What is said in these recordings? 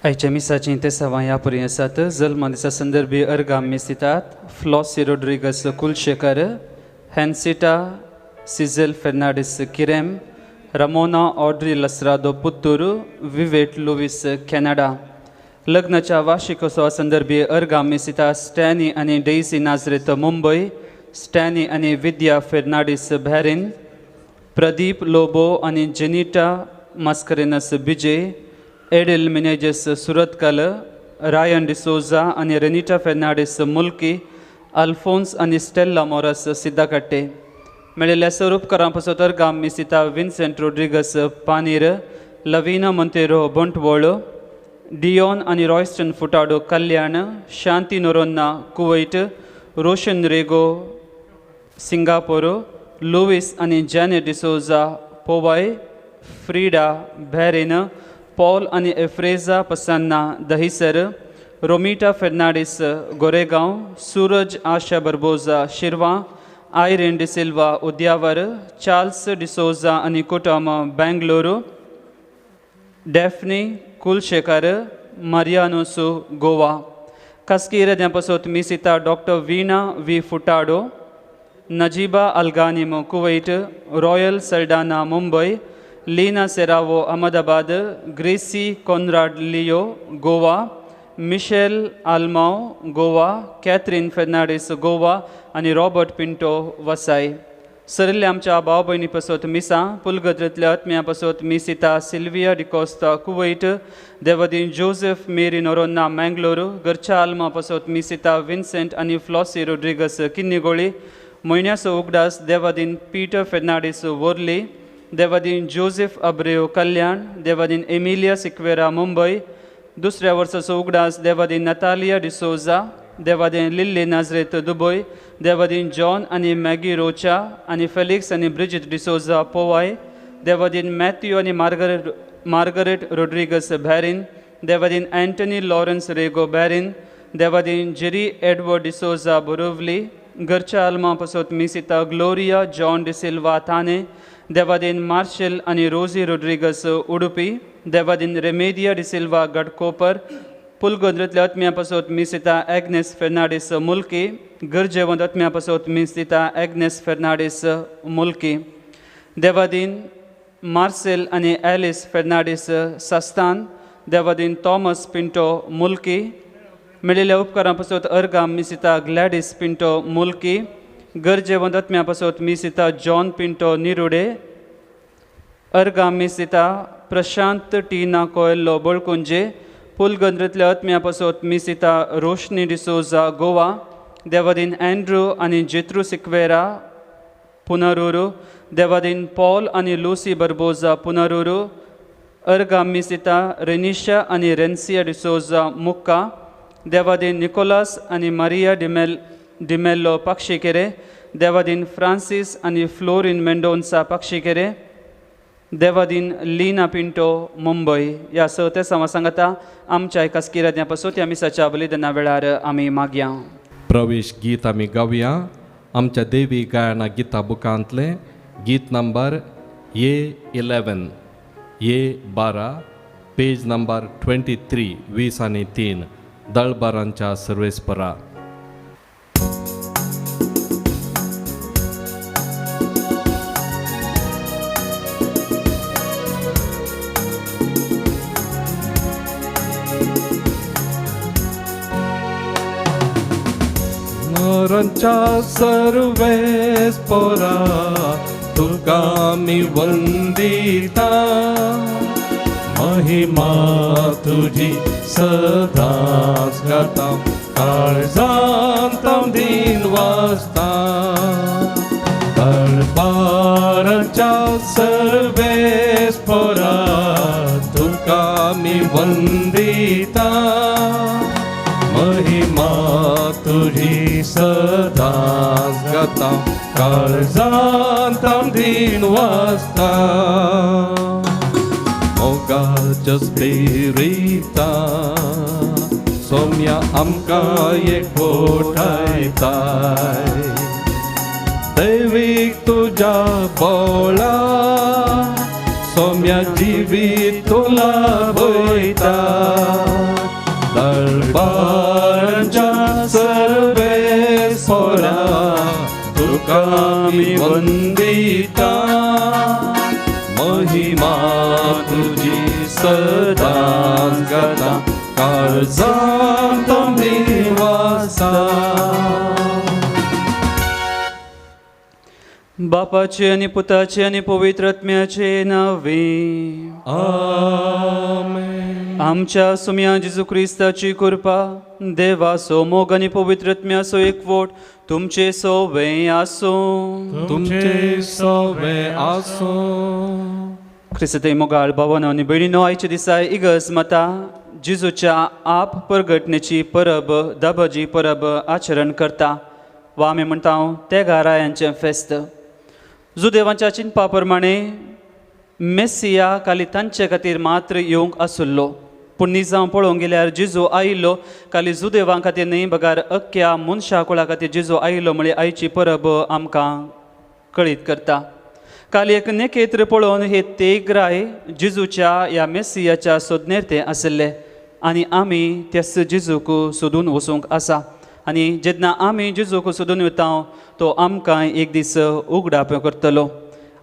आयच्या मिसाचीं ते सवां ह्या पर्यंत आसात. जल्मा दिसा संदर्भी अर्गाम मिसितात फ्लॉसी रोड्रिगस कुलशेकर, हॅन्सिटा सिझेल फेर्नांडीस किरेम, रामोना ऑड्री लस्रादो पुत्तूर, विवेट लुईस कॅनडा. लग्नाच्या वार्षिकोत्सवा संदर्भी अर्गाम मिसिता स्टॅनी आणि डेइसी नाझरेत मुंबई, स्टॅनी आणि विद्या फेर्नांडीस बॅरिन, प्रदीप लोबो आणि जेनिटा मास्करेनस बिजे, एडिल मिनेजेस सुरतकल, रायन डिसोजा आणि रेनिटा फेर्नांडीस मुल्की, अल्फोन्स आणि स्टेल्ला मोरस सिद्धाकट्टे. मेळिल्ल्या स्वरूपकारां पासत अर्गाम मिसिता विन्सेंट रोड्रिगस पानीर, लविना मोंतेरो बोंटवोळ, डियोन आणि रॉयस्टन फुटाडो कल्याण, शांती नोरोन्ना कुवैट, रोशन रेगो सिंगापूर, लुईस आणि जॅनेट डिसोजा पोवाय, फ्रीडा बॅरिन, पॉल आणि एफ्रेजा पसान्ना दहिसर, रोमिटा फेर्नांडीस गोरेगांव, सूरज आशा बर्बोजा शिरवां, आयरिन डिसिल्वा उद्यावर, चार्ल्स डिसोजा आणि कुटुंब बेंगलुरू, डेफ्नी कुलशेकर, मारियानोसू गोवा. खासगी येद्यांपासत मिसिता doctor Veena V Furtado, Najiba Alghanim Kuwait, Royal Saldanha Mumbai, Leena Serrao Ahmedabad, Gracy Conrad Leo Goa, Michel आल्माव Goa, Catherine Fernandes Goa आणि रॉबर्ट पिंटो वसाई. सरिल्ल्या आमच्या भाव भयणी पासत मिसा पुलगद्रेंतल्या आत्म्या पासत मिसिता सिल्विया डिकोस्ता कुवैट, देवादीन जोसेफ मेरी नोरोन्ना मँगलोर, घरच्या आल्मा पासत मिसिता विन्सेंट आणि फ्लॉसी रोड्रिगस किन्निगोळी, म्हयन्याचो उगडास देवादीन पीटर फेर्नांडीस वोर्ली, देवादीन जोसेफ अब्रेव कल्याण, देवादीन एमिलिया सिक्वेरा मुंबई, दुसऱ्या वर्साचो उगडास देवादीन नतालिया डिसोजा, देवादीन लिल्ली नाझरेत दुबय, देवादीन जॉन आणि मॅगी रोचा आणि फेलिक्स आणि ब्रिजिट डिसोजा पोवाय, देवादीन मॅथ्यू आणि मार्गरेट रोड्रिगस बॅरिन, देवादीन अँटनी लॉरेन्स रेगो बॅरिन, देवादीन जेरी एडवर्ड डिसोजा बोरोवली, घरच्या आल्मा पासत मिसिता ग्लोरिया जॉन डिसिल्वा थाने, देवादीन मार्शल आणि रोजी रोड्रिगस उडुपी, देवादीन रेमेडिया डिसिल्वा गडकोपर, पुलगोंद्रेंतल्या आत्म्या पासत मिसिता एग्नेस फेर्नांडीस मुल्की, गरजेवंत आत्म्या पासत मिसिता एग्नेस फेर्नांडीस मुल्की, देवादीन मार्सेल आणि ॲलिस फेर्नांडीस सस्तान, देवादीन थॉमस पिंटो मुल्की. मेळिल्ल्या उपकारां पासत अर्गाम मिसिता ग्लॅडिस पिंटो मुल्की, गरजेवंत आत्म्या पासत मिसिता जॉन पिंटो निरुडे, अर्गाम मिसिता प्रशांत टीना कोएल्लो बोळकुंजे, पुलगंद्रेंतल्या आत्म्या पासत मिसिता रोशनी डिसोजा गोवा, देवादीन अँड्रू आणि जेत्रू सिक्वेरा पुनरुरू, देवादीन पॉल आणि लुसी बर्बोजा पुनरुरू, अर्गाम मिसिता रेनिशा आणि रेन्सिया डिसोजा मुक्का, देवादीन निकोलास आणि मारिया डिमेल्लो पक्षिकेरे, देवादीन फ्रांसीस आणि फ्लोरिन मेंडोन्सा पक्षिकेरे, देवादीन लीना पिंटो मुंबई. या सते सांगता आमच्या खासगी राद्यापासून ह्या मिसाच्या बलिदाना वेळार आमी मागया. प्रवेश गीत आमी गावया. आमच्या देवी गायना गिता बुकांतले गीत number A11 A12 page number 23 20 आणि 3 दळबारांच्या सर्वेस्परा. नरांच्या सर्वेस्परा तुका मी वंदिता, महिमा तुझी सदाच गाता, काळजांत दिन वाजता. दरबाराच्या सर्वेस्परा तुका मी वंदिता, महिमा तुझी सदाच गाता, काळजांत दिन वाजता. मोगाच्या स्पिरिता सोम्या आमकां एकवटायताय दैवीक तुझ्या बोळा सोम्या जिवीत तुला वयता दरबारांच्या सर्वेस्परा तुका मी वंदिता महिमा तुझी सदांच गाता काळजांत निवासा बापाचे आणि पुताचे आणि पवित्र आत्म्याचे नावे आमेन आमच्या सुम्या जेजू ख्रिस्ताची कृपा देवासो मोग आणि पवित्र आत्म्यासो एकवट तुमचे सोबे आसो तुमचे सवे आसो ख्रिस्ते मोगाळ भावानो आणि भयणीनो आयच्या दिसा इगस मता जेजूच्या आप परगटणेची परब दाबाजी परब आचरण करता वा आमी म्हणटा ते गारायांचें फेस्त जुदेवांच्या चिंतपा प्रमाणे मेस्सिया खाली तांचे खातीर मात्र येवंक आसुल्लो पूण निजांव पळोवंक गेल्यार जेजू आयिल्लो खाली जुदेवां खातीर न्ही बगार अख्ख्या मनशा कुळा खातीर जेजू आयिल्लो म्हळ्यार आयची परब आमकां कळीत करता काल एक नेकेत्र पळोवन हे तेगराय जेजूच्या ह्या मेस्सियाच्या सोदनेर ते आसले आनी आमी त्याच जेजूक सोदून वचूंक आसा आनी जेन्ना आमी जेजूक सोदून वता तो आमकां एक दीस उगडाप करतलो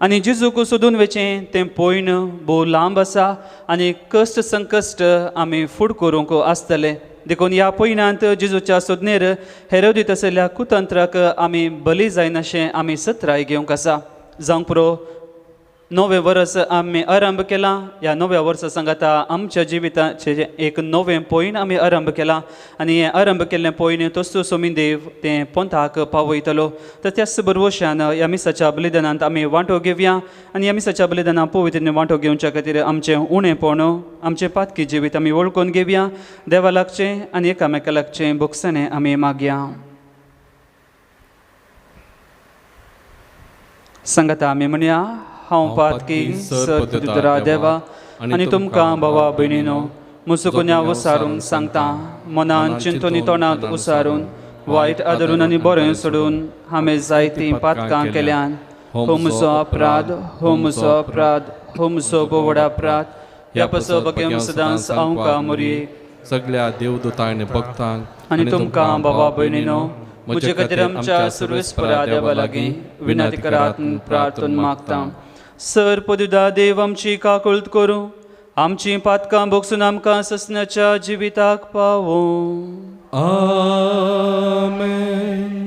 आनी जेजूक सोदून वचें तें पयण भोव लांब आसा आनी कश्ट संकश्ट आमी फूड करूंक आसतले देखून ह्या पयणांत जेजूच्या सोदनेर हेरोदीत आसलेल्या कुतंत्राक आमी बली जायनाशें आमी सत्राय घेवंक आसा जावंक पुरो नवे वर्स आमी आरंभ केला ह्या नव्या वर्सा सांगाता आमच्या जिविताचें एक नवें पॉयण आमी आरंभ केला आनी हें आरंभ केल्लें पॉयण तोच सोमी देव तें पंथाक पावयतलो तर त्याच बरोवशान ह्या मिसाच्या बलिदानांत आमी वांटो घेवया आनी ह्या मिसाच्या बलिदानांत पवित्र वांटो घेवच्या खातीर आमचें उणेपण आमचें पातकी जिवीत आमी वळखून घेवया देवा लागचें आनी एकामेका लागचें भोगसणें आमी मागया सांगाता आमी म्हणया हांव पातकी सर्पदुतरा देवा आनी तुमकां भावा भयणीनो मुसुकुन्या उसारून सांगता मनान चिंतून तोंडांत उसारून वायट आदरून आनी बरें सोडून हांवें जायतीं पातकां केल्यान हो म्हजो अपराध हो म्हजो अपराध हो म्हजो बोवड अपराध ह्या पासो बगेम सदांच आमकां मोरये सगळ्या देवदूतां आनी भक्तांक आनी तुमकां भावा भयणीनो म्हजे खातीर आमच्या सर्वेस्परा देवा लागीं विनंती करात प्रार्थना मागता सर्पदुदा देव आमची काकुळट करूं आमची पातकां भोगसून आमकां ससनाच्या जिविताक पावो आमेन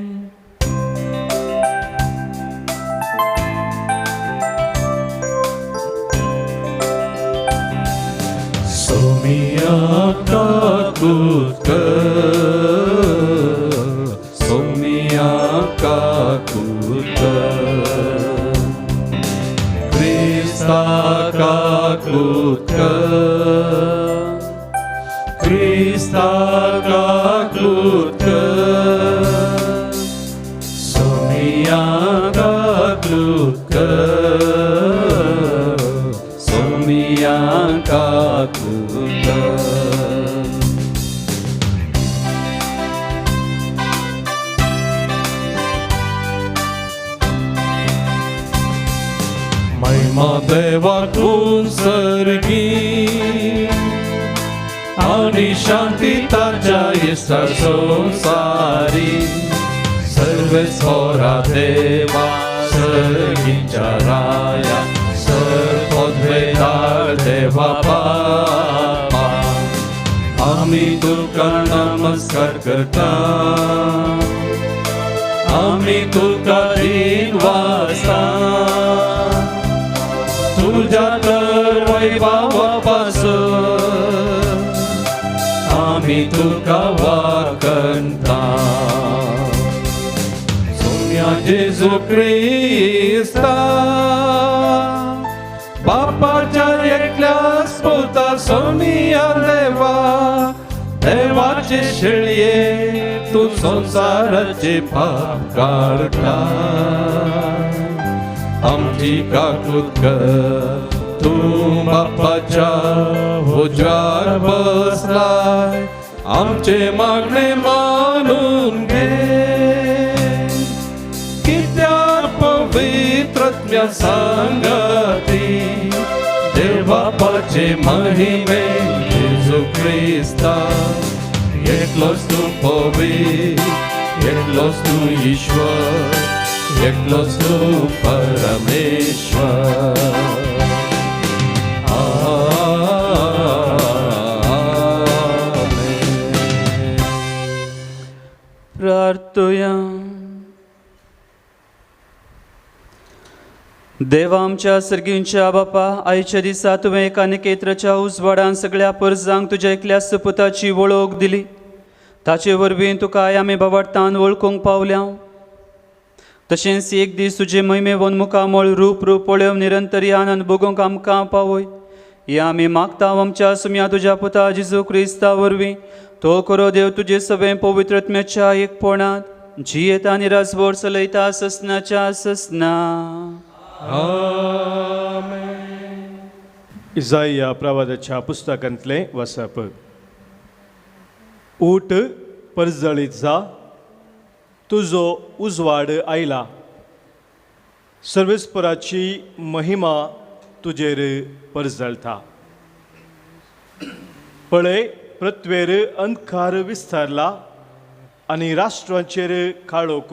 सोमिया काकुळट सोमिया काकुळट काकुळट Krista काकुळट सोमिया काकुळट सोमिया काकुळट महिमा देवातून सर्गी आणि शांती ताच्या इष्टा संसारी सर्वेस्परा देवा सर्गीच्या राया सर्वोद्वेदार देवा बापा आम्ही तुका नमस्कार करता आम्ही तुका दिन वाजता तुझ्या तर वैभवापासून आम्ही तुका वाकणता सोम्या जेजू ख्रिस्ता बापाच्या एकल्या पुता सोमिया देवा देवाचे शेळये तू संसाराचे पाप काढता आमची काकुळट तू बापाच्या उजव्यार बसलाय, आमचे मागणे मानून घे. कित्या पवित्रत्म्या सांगती देव बापाचे महिमे येशू ख्रिस्ता. एकलोच तू पवित्र, एकलोच तू ईश्वर, एकलोच तू परमेश्वर. प्रार्थुया. देवा आमच्या सर्गींच्या बापा, आयच्या दिसा तुवें एका निकेत्राच्या उजवाडान सगळ्या परजांक तुज्या एकल्या सुपुताची वळख दिली. ताचे वरवीं तुका आमी बाबार्थान वळखूंक पावल्या. तशेंच एक दीस तुजे महिमे वनमुखामळ रूप पळोवन निरंतरी आनंद भोगूंक आमकां पावय. हे आमी मागता आमच्या सुम्या तुज्या पुता जेजू क्रिस्ता वरवीं. तो करो देव तुजे सगळे पवित्रत्म्याच्या एकपणांत जियेत आनी राजभर चलयता ससनाच्या ससना. इसाइया प्रवादाच्या पुस्तकांतले वचप. ऊठ परजळीत जा, तुजो उजवाड आयला, सर्वेस्पराची महिमा तुजेर परजळता. पळय, पृथ्वेर अंधकार विस्तारला आनी राष्ट्रांचेर काळोख.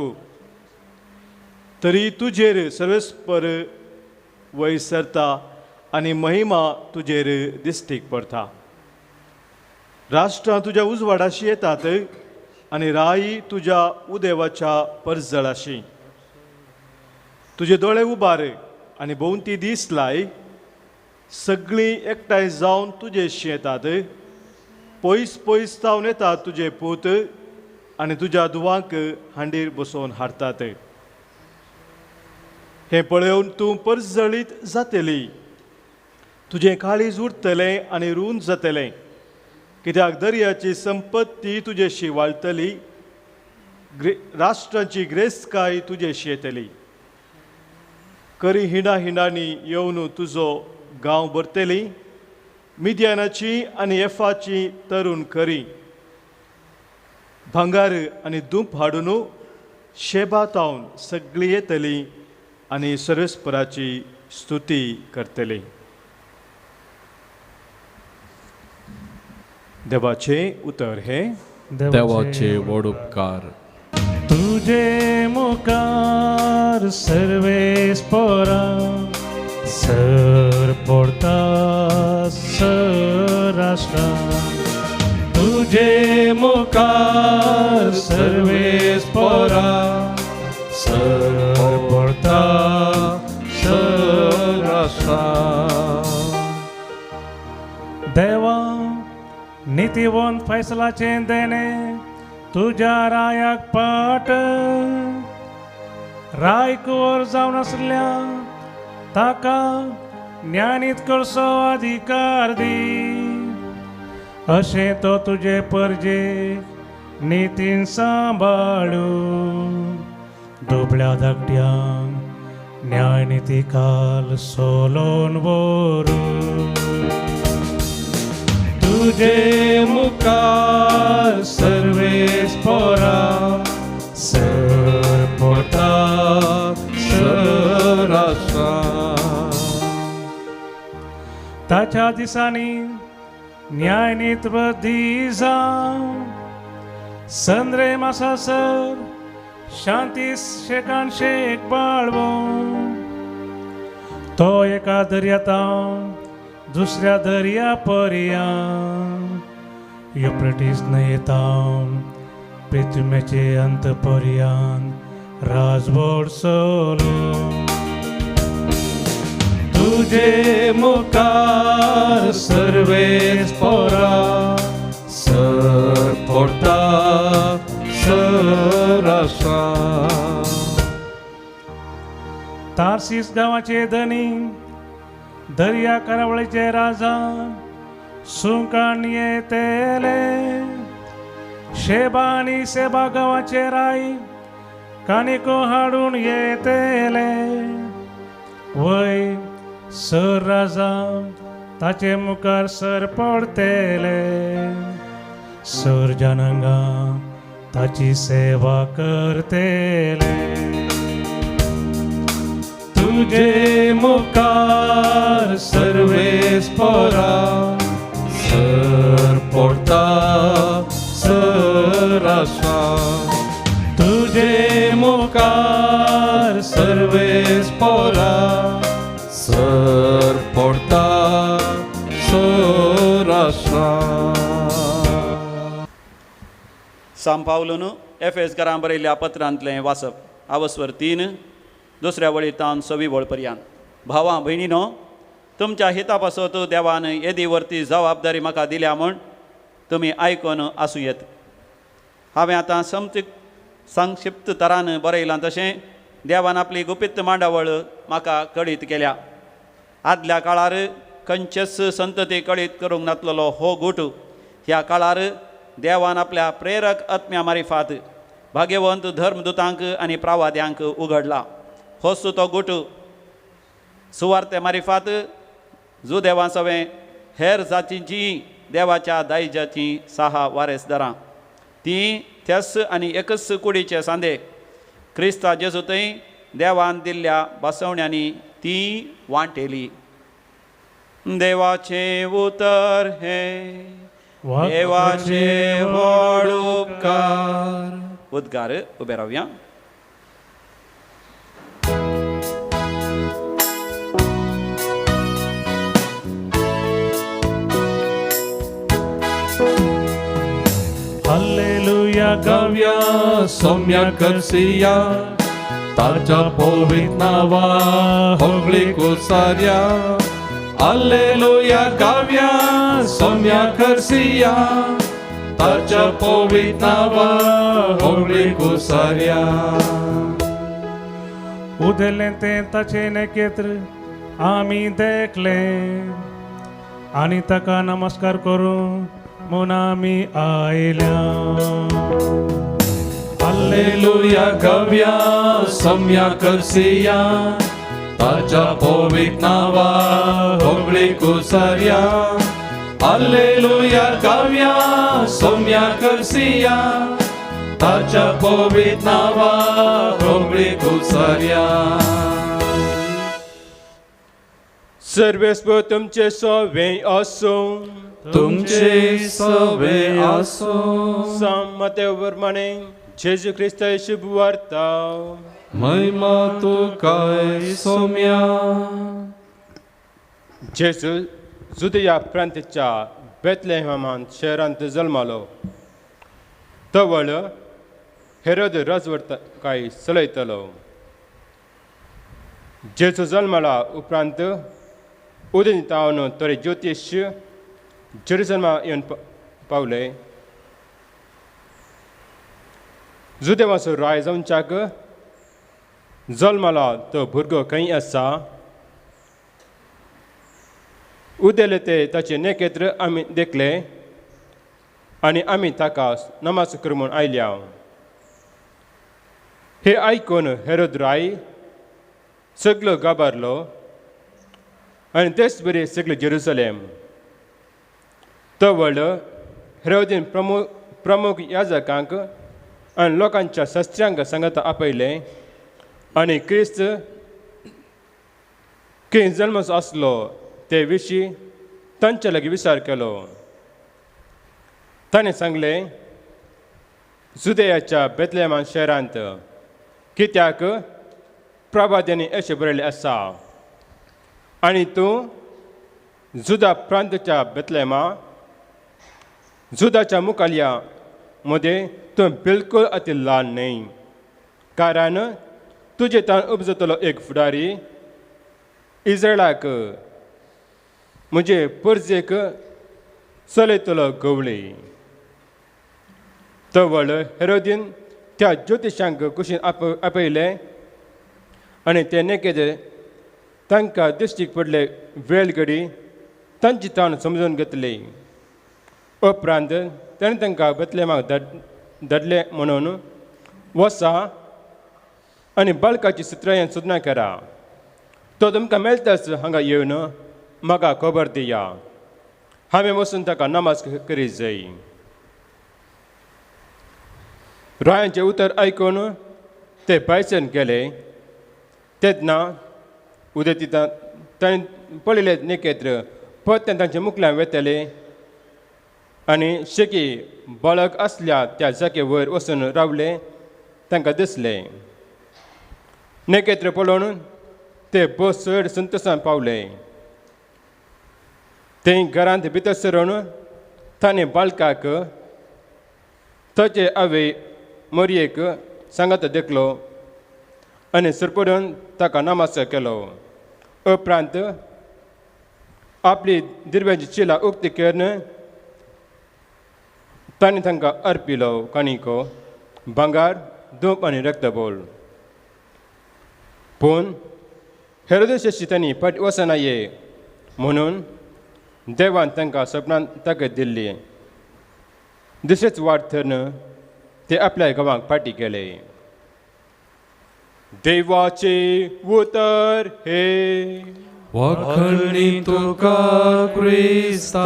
तरी तुजेर सर्वेस्पर वैसरता आनी महिमा तुजेर दिश्टीक पडटा. राष्ट्रां तुज्या उजवाडाशी येतात आनी राई तुज्या उदेवाच्या परजळाशी. तुजे दोळे उबार आनी भोंवती दीस लाय. सगळीं एकठांय जावन तुजेशी येतात. पयस पयस जावन येतात तुजे पूत आनी तुज्या दुवांक हांडीर बसोवन हाडटात. हें पळोवन तूं परजळीत जातली. तुजें काळीज उरतलें आनी रूंद जातलें, कित्याक दर्याची संपत्ती तुजेशी वाळटली. राष्ट्रांची ग्रेस्तकाय तुजेशी येतली. करी हिंडा हिंडांनी येवन तुजो गांव भरतली. मिद्यानाची आनी एफाची तरून करी. भांगार आनी दूप हाडून शेबातावन सगळीं येतली आनी सर्वेस्पराची स्तुती करतली. देवाचे उतर हे. देवाचे व्हड उपकार. तुझे मुखार सर्वेस्परा सर पडटा सराष्ट्रा. तुझे मुखार सर्वेस्परा सर पडटा सराष्ट्रा. देवा, नीतिवंत फैसलाचे देणे तुझ्या रायाक पाट. राय कुंवर जावन आसल्या ताका ज्ञानीत करचो अधिकार दी. अशें तो तुजे परजे नितीन सांबाळू. दुबळ्या धाकट्यांक न्याय निती काल सोलोन वरू. तुझे मुखार सर्वेस्परा सर पडटा सराष्ट्रा. ताच्या दिसांनी न्याय नीत बद्धी जावन संद्रे मासासर शांती शेकान शेक बाळवो. तो एका दर्यातावन दुसऱ्या दर्या पर्यान युफ्रेटीस न्हंयेतावन पृथ्वीचे अंत पर्यान राजभर चलो. तुझे मुखार सर्वेस्परा सर पडटा सराष्ट्रा. तार्सीस गांवाचे धनी दर्या करावळीचे राजा सुंकान येतेले. शेबा आनी सेबा गांवाचे राई कानिको हाडून येतेले. वय सर राजा ताचे मुखार सर पडतेले सर जनांगा ताची सेवा करतेले तुझे मुखार सर्वेस पोरा सर पडता सर आशा तुझे मुखार सर्वेस पोरा सर पडता सर आशा सांत पावलोन एफेसकारांक बरयल्ल्या पत्रांतलें वाचप आवस्वर 3 दुसऱ्या वळींतान 6 वळ पर्यंत भावां भयणीनो तुमच्या हिता पासत देवान येदी व्हरती जबाबदारी म्हाका दिल्या म्हूण तुमी आयकून आसूं येत हांवें आतां संक्षिप्त तरान बरयलां तशें देवान आपली गुपित मांडावळ म्हाका कळीत केल्या आदल्या काळार खंयचेच संतती कळीत करूंक नासलेलो हो गूट ह्या काळार देवान आपल्या प्रेरक आत्म्या मारिफात भाग्यवंत धर्मदुतांक आनी प्रावाद्यांक उगडला होच तो गूट सुवार्ते मारिफात जो देवा सवें हेर जातींची देवाच्या दायजाची 6 वारेसदारां ती त्यास आनी एकच कुडीचे सांदे क्रिस्ता जेजू थंय देवान दिल्ल्या बसवण्यांनी ती वांटेली देवाचे उतर हे देवाचे व्हड उपकार उद्गार उबे रावया हालेलुया गाव्या सौम्या करसिया ताच्या पवित्र नावा होगळी कुसार्या हालेलुया गाव्या सौम्या करसिया ताच्या पवित्र नावा होगळी कुसार्या उदेले ते ताचे नेकेत्र आमी देखले आनी ताका नमस्कार करूं म्हूण आमी आयल्या हालेलुया गाव्या सौम्या करसिया ताच्या पवित्र नावा होगळी कुसार्या हालेलुया गाव्या सौम्या करसिया ताच्या पवित्र नावा होगळी कुसार्या सर्वेस्व तुमचे सवे असो तुमचे सवे आसो सामते वर्माने जेजू ख्रिस्ता शुभ वार्ता महिमा तू काय सौम्या जेजू जुदिया प्रांताच्या बेथलेहमान शहरांत जल्मालो तवळ हेरोद राजवटकाय चलयतलो जेजू जल्माला उपरांत उदें तावन तोरे ज्योतिश्य जेरुसलेमा येवन पावले जुदेवाचो राय जावच्याक जल्माला तो भुरगो खंय आसा उदेले ते ताचे नेकेत्र आमी देखले आनी आमी ताका नमाज करून आयल्या हे आयकून हेरोद राय सगलो गाबारलो आनी तेच बरे सगळे जेरुसलेम तो व्हड हेरोदीन प्रमुख याजकांक आनी लोकांच्या शस्त्रांक सांगता आपयले आनी क्रिस्त खंय जल्मचो आसलो ते विशीं तांचे लागीं विचार केलो ताणें सांगलें जुदेयाच्या बेथलेहम शहरांत कित्याक प्रभाद्यांनी अशें बरयलें आसा आनी तूं जुदा प्रांताच्या बेथलेहमा जुदाच्या मुखाल्या मदें तूं बिलकुल अति ल्हान न्हय कारण तुजे तान उपजतलो एक फुडारी इस्रायलाक म्हणजे परजेक चलयतलो गवळी तो व्हड हेरोदीन त्या ज्योतिशांक कुशीन आपयले आनी ते नेकेद तांकां दिश्टीक पडले वेळ घडी तांची ताण समजून घेतली उपरांत ताणें तांकां बेथलेहमाक धाडले म्हणून वसा आनी बाळकाची सुत्रां सुद्दां करा तो तुमकां मेळटाच हांगा येवन म्हाका खबर दिया. हांवें वचून ताका नमाज करीत जाय. रायांचें उतर आयकून ते भायच्यान गेले. तेन्ना उदेंतिता ताणें पळयले नेकेत्र परतें तांच्या मुखल्यान वेतले आनी शेकी बाळक आसल्या त्या जागे वयर वचून रावले. तांकां दिसलें. नेकेत्र पळोवन ते बस चड संतोशान पावले. ते घरांत भितर सरून ताणें बाळकाक ताचे आवय मरयेक सांगात देखलो आनी सरपडून ताका नमस्कार केलो. उपरांत आपली दिरव्याची चिलां उक्ती करून ताणें तांकां अर्पिलो काणिको, भांगार, दूप आनी रक्तबोल. पूण हेरोदेसाची तांणी फाटी वचनाये म्हणून देवान तांकां सपनांत ताकद दिल्ली. दुसरेच वाट धरून ते आपल्या गांवांक फाटी गेले. देवाचे उतर हे. वखणी तुका क्रिस्ता.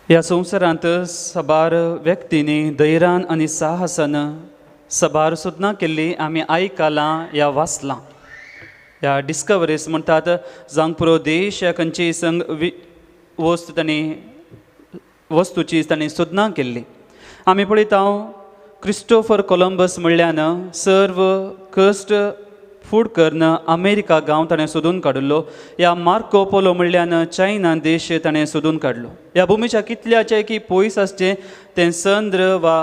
ह्या संवसारांत साबार व्यक्तींनी धैर्यान आनी साहसान साबार सुद्दां केल्ली आमी आयकलां या वाचलां. ह्या डिस्कवरीज म्हणटात जावंक पुरो देश या खंयचीय संग वस्तूची ताणें सुद्दां केल्ली. आमी पळयता क्रिस्टोफर कोलंबस म्हणल्यान सर्व कश्ट फूड करून अमेरिका गांव ताणें सोदून काडिल्लो. ह्या मार्को पोलो म्हणल्यान चायना देश ताणें सोदून काडलो. ह्या भुमीच्या कितल्याचे की पयस आसचें तें चंद्र वा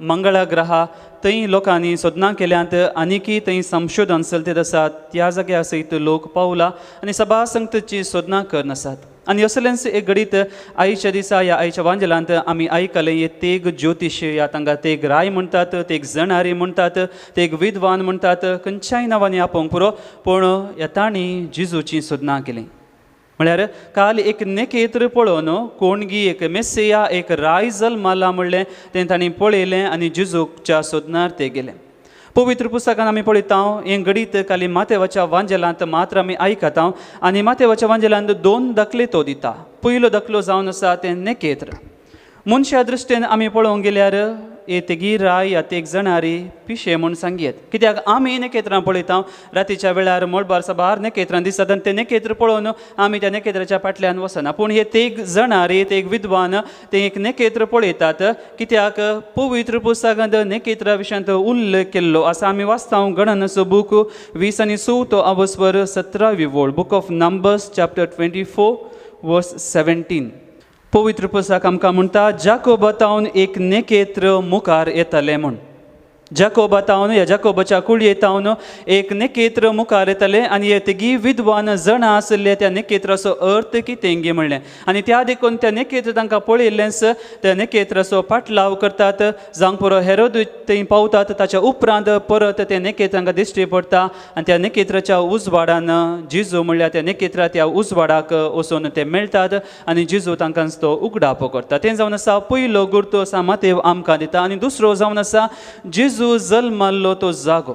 मंगळा ग्रहा थंय लोकांनी सोदनां केल्यांत आनीकय थंय संशोधन चलतेत आसात. त्या जाग्या सयत लोक पावला आनी सभा संगतीची सोदनां करन आसात. आनी असलेंच एक घडीत आयच्या दिसा ह्या आयच्या वांजेलांत आमी आयकलें हे तेग ज्योतिश या तांकां तेग राय म्हणटात, तेग जणारी म्हणटात, तेग विद्वान म्हणटात, खंयच्याय नांवांनी आपोवंक पुरो. पूण ह्या तांणी जिजूची सोदनां केली. म्हळ्यार काल एक नेकेत्र पळोवन कोणगी एक मेस्सिया एक राय जल्माला म्हणलें तें तांणी पळयलें आनी जिजूच्या सोदनार ते गेले. पवित्र पुस्तकान आमी पळयता हें घडीत काली मातेवाच्या वांजेलांत मात्र आमी आयकता आनी मातेवाच्या वांजेलांत 2 दखले तो दिता. पयलो दखलो जावन आसा तें नेकेत्र. मनशा दृश्टेन आमी पळोवंक गेल्यार हे तेगी राय या तेग जणारी पिशे म्हूण सांगयेत. कित्याक आमी नेकेत्रां पळयता रातीच्या वेळार मळबार साबार नेकेत्रां दिसतात आनी ते नेकेत्र पळोवन आमी त्या नेकेत्राच्या फाटल्यान वचना. पूण हे तेग जणारी तेग विद्वान ते एक नेकेत्र पळयतात. कित्याक पवित्र पुस्तकांत नेकेत्रा विशयांत उल्लेख केल्लो आसा. आमी वाचता गणनाचो बूक 20 आनी 6 अवस्वर 17वी वोळ. बूक ऑफ नंबर्स चॅप्टर 24 वर्स 17. पवित्र पुस्तक आमकां म्हणटा जाकोबातावन एक नेकेत्र मुखार येतलें म्हूण. जाकोबातावन ह्या जाकोबाच्या कुळयेतावन एक नेकेत्र मुखार येतलें आनी हे तेगी विद्वान जण आसले त्या नेकेत्राचो अर्थ कितें गे म्हणलें. आनी त्या देखून त्या नेकेत्र तांकां पळयल्लेंच त्या नेकेत्राचो फाटलाव करतात. जावंक पुरो हेरोद थंय पावतात. ताच्या उपरांत परत ते नेकेत्र तांकां दिश्टी पडटा आनी त्या नेकेत्राच्या उजवाडान जिजू म्हणल्यार त्या नेकेत्रा त्या उजवाडाक वचून ते मेळटात आनी जिजू तांकां तो उगडाप करता. तें जावन आसा पयलो गुर्तो आसा मातेव आमकां दिता आनी दुसरो जावन आसा जिजू जल्माल्लो तो जागो.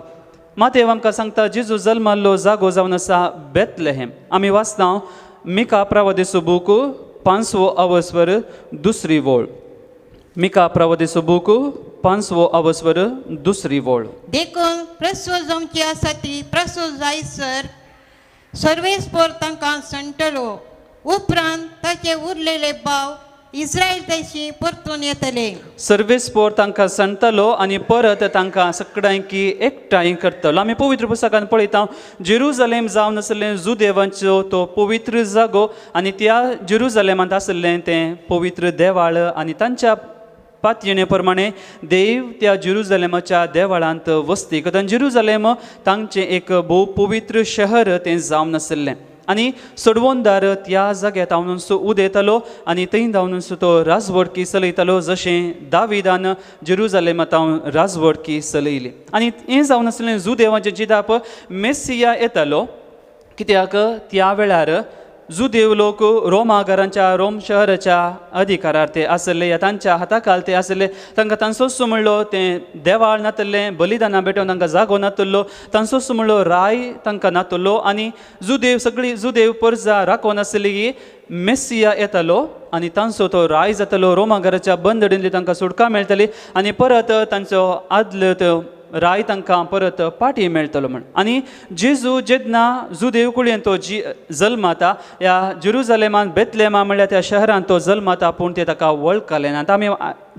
मातेव आमकां सांगता जिजू जल्माल्लो जागो जावन आसा बेथलेहेम. आमी वाचता मिका प्रवादीचो बूक 5वो अवस्वर 2री वोळ. मिका प्रवादीचो बूक 5वो अवस्वर 2री वोळ. देखून प्रसव जावची आसा ती प्रसव जायसर सर्वेस्पोर तांकां संटलो. उपरांत ताचे उरलेले भाव इस्रायल देशी परतून येतले. सर्वेस्पोर तांकां सांडटलो आनी परत तांकां सगळ्यांकी एकठांय करतलो. आमी पवित्र पुस्तकान पळयता जेरुजलेम जावन आसलें जुदेवांचो तो पवित्र जागो आनी त्या जेरुजलेमांत आसलें तें पवित्र देवाळ आनी तांच्या पातयेणे प्रमाणे देव त्या जेरुजलेमाच्या देवाळांत वस्ती करता. जेरुजलेम तांचें एक भोव पवित्र शहर तें जावन आसलें आनी सडवोंदार त्या जाग्यार धांवन उदेतालो आनी थंय धांवन तो राजवडकी चलयतालो जशें दाविदान जेरुजलेमांत राजवडकी चलयली. आनी हें जावन आसलें जुदेवांचें चिंताप मेस्सिया येतालो. कित्याक त्या वेळार जुदेव लोक रोमागरांच्या रोम शहराच्या अधिकारार ते आसले या तांच्या हाताखाल ते आसले तांकां तांचोच म्हणलो तें देवाळ नातल्लें बलिदाना भेटोवन तांकां जागो नातल्लो तांचोच म्हणलो राय तांकां नातल्लो आनी जुदेव सगळीं जुदेव परजा राखोन आसली की मेस्सिया येतालो आनी तांचो तो राय जातालो रोमागराच्या बंदडींतली तांकां सुटका मेळटली आनी परत तांचो आदलो तो राय तांकां परत पाटी मेळटलो म्हण आनी जेजू जेन्ना जुदेव कुळयेन तो जल्माता ह्या जेरुजलेमान बेतलेमा म्हणल्यार त्या शहरान तो जल्माता पूण ते ताका वळखलें ना आतां आमी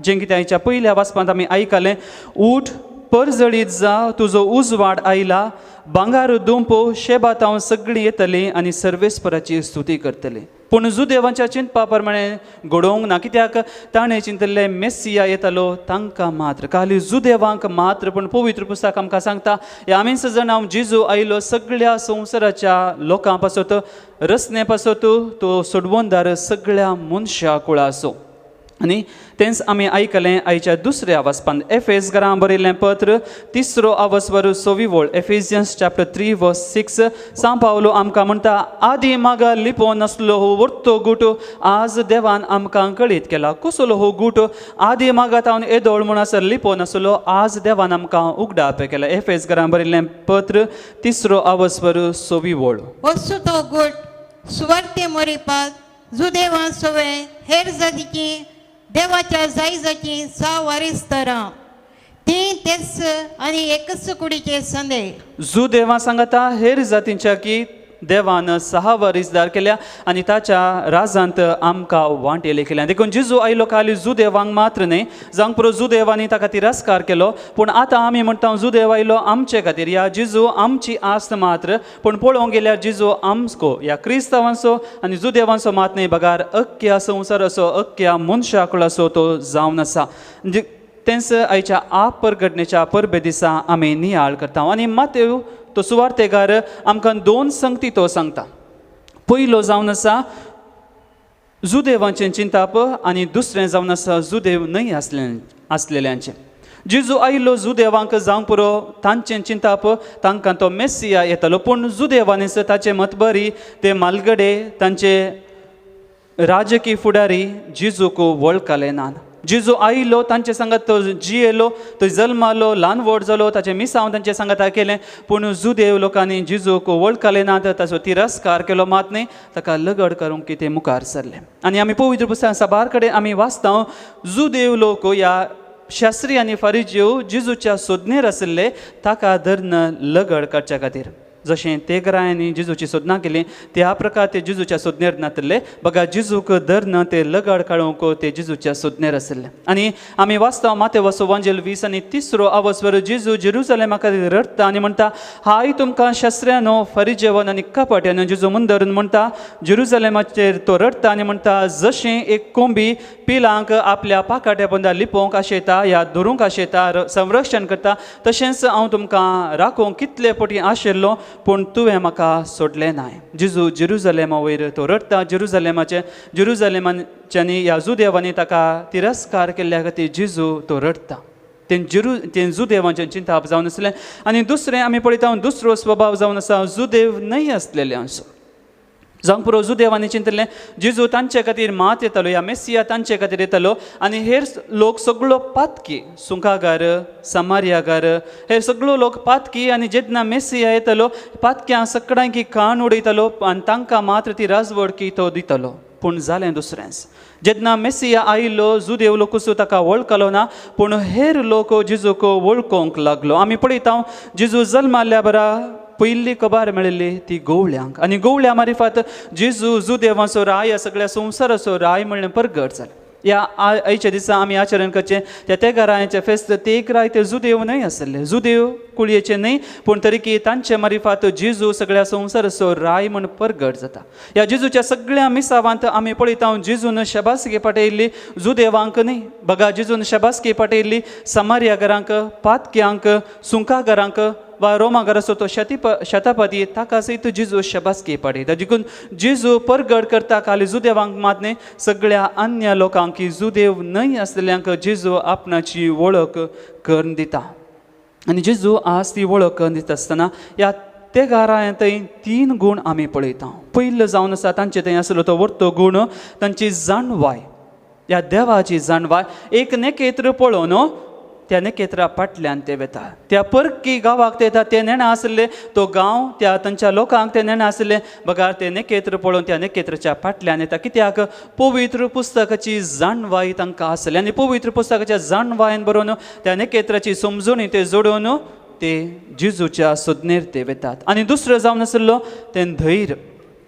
जें कितें हाच्या पयल्या वाचपांत आमी आयकलें उठ परजळीत जा तुजो उजवाड आयला भांगार दुंपो शेबातांव सगळीं येतलीं आनी सर्वेस्पराची स्तुती करतलीं पूण जुदेवांच्या चिंतपा प्रमाणे घडोवंक ना कित्याक ताणें चिंतले मेस्सिया येतालो तांकां मात्र खाली जुदेवांक मात्र पूण पवित्र पुस्तक आमकां सांगता आमी सजण हांव जेजू आयलो सगळ्या संवसाराच्या लोकां पासत रस्ने पासत तो सोडवोनदार सगळ्या मनशा कुळा आसो आनी तेंच आमी आयकलें आयच्या दुसऱ्या वाचपांत एफेस घरां बरयल्लें पत्र 3रो आवाजवर 6वी वळ एफेसियन्स चॅप्टर 3 वर्स 6 सांव पावलो आमकां म्हणटा आदी मागा लिपो नासलो हो वर्तो गूट आज देवान आमकां कळीत केला कसलो हो गूट आदी मागात हांव येदोळ म्हूण आसर लिपो नासलो आज देवान आमकां उगडाप केला एफेस घरां बरयल्लें पत्र 3रो आवाजवर 6वी वळ असो तो गूट सुवार्ते मोरिपाक जुदेवां सोवे हेर जातीची देवाच्या जायजाची सावारिस्तरां ती तेच आनी एकच कुडीचे संदे जुदेवां सांगता हेर जातींच्या की देवान 6 वरिसदार केल्या आनी ताच्या राजांत आमकां वांटेले केल्या देखून जेजू आयलो खाली जुदेवांक मात्र न्ही जावंक पुरो जुदेवांनी ताका तिरस्कार केलो पूण आतां आमी म्हणटा जुदेव आयलो आमचे खातीर या जेजू आमची आस्त मात्र पूण पळोवंक गेल्यार जेजू आमचो ह्या क्रिस्तांवांचो आनी जुदेवांचो मात न्ही बगार अख्ख्या संवसार असो अख्ख्या मनशाकुळ असो तो जावन आसा तेंच आयच्या परगटणेच्या परबे दिसा आमी नियाळ करता आनी मातेव तो सुवार्तेकार आमकां 2 संगती तो सांगता पयलो जावन आसा जुदेवांचें चिंताप आनी दुसरें जावन आसा जुदेव न्हय आसलेल्यांचें जेजू आयलो जुदेवांक जावंक पुरो तांचें चिंताप तांकां तो मेस्सिया येतालो पूण जुदेवांनीच ताचे मतबरी ते मालगडे तांचे राजकीय फुडारी जेजूक वळखले नात जेजू आयलो तांचे सांगात तो जियेलो तो जल्मालो ल्हान व्हड जालो ताचे मिसांव तांचे सांगात केलें पूण जुदेव लोकांनी जेजूक वळखले नात ताचो तिरस्कार केलो मात न्ही ताका लगड करूंक कितें मुखार सरले आनी आमी पवित्र पुस्तक साबार कडेन आमी वाचता जुदेव लोक ह्या शास्त्री आनी फारिजीव जेजूच्या सोदनेर आसले ताका धर्न लगड करच्या खातीर जशें ते घरांनी जेजूची सोदना केली त्या प्रकार ते जेजूच्या सोदनेर नातले बघा जेजूक धर्न ते लगड काडूंक ते जेजूच्या सोदनेर आसले आनी आमी वाचता मातेवाचो वांजेल 20 आनी 3रो आवाजवर जेजू जेरुजलेमा खातीर रडटा आनी म्हणटा हाय तुमकां शास्त्र्यानो फारिजेवन आनी कपट्यानो जेजू मुंदरून म्हणटा जेरुजलेमाचेर तो रडटा आनी म्हणटा जशें एक कोंबी पिलांक आपल्या पाकाट्या पोंदा लिपोवंक आशेता या धरूंक आशेता संरक्षण करता तशेंच हांव तुमकां राखोवंक कितले पटी आशिल्लो पूण तुवें म्हाका सोडलें नाय जेजू जेरुजलेमा वयर तो रडटा जेरुजलेमाच्यांनी ह्या जुदेवांनी ताका तिरस्कार केल्ल्या खातीर जेजू तो रडटा तें जुदेवांचें चिंताप जावन आसलें आनी दुसरें आमी पळयता दुसरो स्वभाव जावन आसा जुदेव न्हय आसलेल्यांचो जावंक पुरो जुदेवांनी चिंतलें जेजू तांचे खातीर मात येतालो या मेस्सिया तांचे खातीर येतालो आनी हेर लोक सगळो पातकी सुंकागार समारियागार हे सगळो लोक पातकी आनी जेन्ना मेस्सिया येतालो पातक्यां सगळ्यांकी कान उडयतालो आनी तांकां मात्र ती राजवडकी तो दितालो पूण जालें दुसरेंच जेन्ना मेस्सिया आयिल्लो जुदेव लोकूच ताका वळखलो ना पूण हेर लोक जेजूक वळखोंक लागलो आमी पळयता जेजू जल्माल्या बरा पयली खबर मेळिल्ली ती गवळ्यांक आनी गवळ्या मारिफात जेजू जुदेवाचो राय सगळ्या संवसाराचो राय म्हणलें परगट जालें या आयच्या दिसा आमी आचरण करचें त्या घरांचें फेस्त ते एक राय ते जुदेव न्हय आसले जुदेव कुळयेचे न्हय पूण तरी की तांचे मारिफात जेजू सगळ्या संवसाराचो राय म्हण परगट जाता ह्या जेजूच्या सगळ्या मिसावांत आमी पळयता जेजून शबासकी पाठयल्ली जुदेवांक न्हय बघा जेजून शबासकी पाठयल्ली समारियागरांक पातक्यांक सुंकागारांक वा रोमागराचो तो शतापती ताका सयत जेजू शबासकी पाठयता देखून जेजू परगट करता खाली जुदेवांक मात न्हय सगळ्या अन्य लोकांक की जुदेव न्हय आसलेल्यांक जेजू आपणाची वळख करून दिता आनी जेजू आज ती वळख करून दिता आसतना ह्या ते घरांत 3 गूण आमी पळयता पयलो जावन आसा तांचे थंय आसलो तो व्हरतो गूण तांची जाणवाय, ह्या देवाची जाणवाय एक नेकेत्र पळोवन त्या नेकेत्रा फाटल्यान ते वेता. त्या परकी गांवाक ते येता, ते नेणा आसले तो गांव, त्या तांच्या लोकांक ते नेणा आसले बगार ते नेकेत्र पळोवन त्या नेकेत्राच्या फाटल्यान येता. कित्याक पवित्र पुस्तकाची जाणवाय तांकां आसली आनी पवित्र पुस्तकाच्या जाणवायेन बरोवन त्या नेकेत्राची समजुणी ते जोडून ते जेजूच्या सोदनेर ते वेतात. आनी दुसरो जावन आसलो तें धैर्य.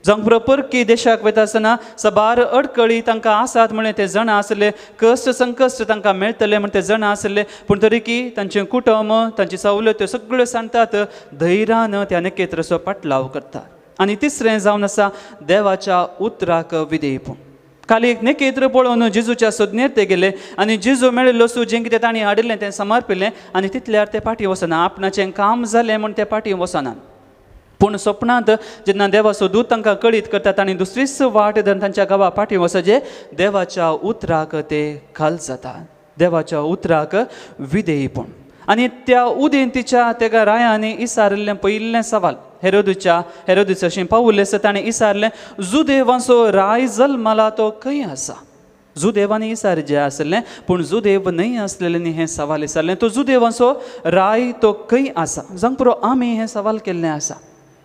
जावं परकी देशाक वता आसतना सबार अडकळी तांकां आसात म्हण ते जाणा आसले, कश्ट संकश्ट तांकां मेळटले म्हण ते जाणा आसले, पूण तरी की तांचें कुटुंब तांची सवलत्यो सगळ्यो सांगतात धैर्यान त्या नेकेत्राचो पाटलाव करतात. आनी तिसरें जावन आसा देवाच्या उतराक विधेयपूण. खाली एक नेकेत्र पळोवन जेजूच्या सोदनेर ते गेले आनी जेजू मेळिल्लो सू जें कितें तांणी हाडिल्लें तें समर्पिल्लें आनी तितल्यार ते फाटीं वचना. आपणाचें काम जालें म्हूण ते फाटीं वचना. पूण स्वप्नांत जेन्ना देवाचो दूत तांकां कळीत करतात आनी दुसरीच वाट धरून तांच्या गांवा फाटीं वचचे देवाच्या उतराक ते खाल जातात, देवाच्या उतराक विधेयपूण. आनी त्या उदेंतीच्या तेका रायांनी इसारिल्लें पयिल्लें सवाल हेरोदीस अशें पावुल्लें आसा. ताणें इसारलें जुदेवाचो राय जल्माला तो खंय आसा. जुदेवानी इसारचें आसलें पूण जुदेव न्हय आसलेलें हें सवाल इसारलें. तो जुदेवाचो राय तो खंय आसा. जावं पुरो आमी हें सवाल केल्लें आसा.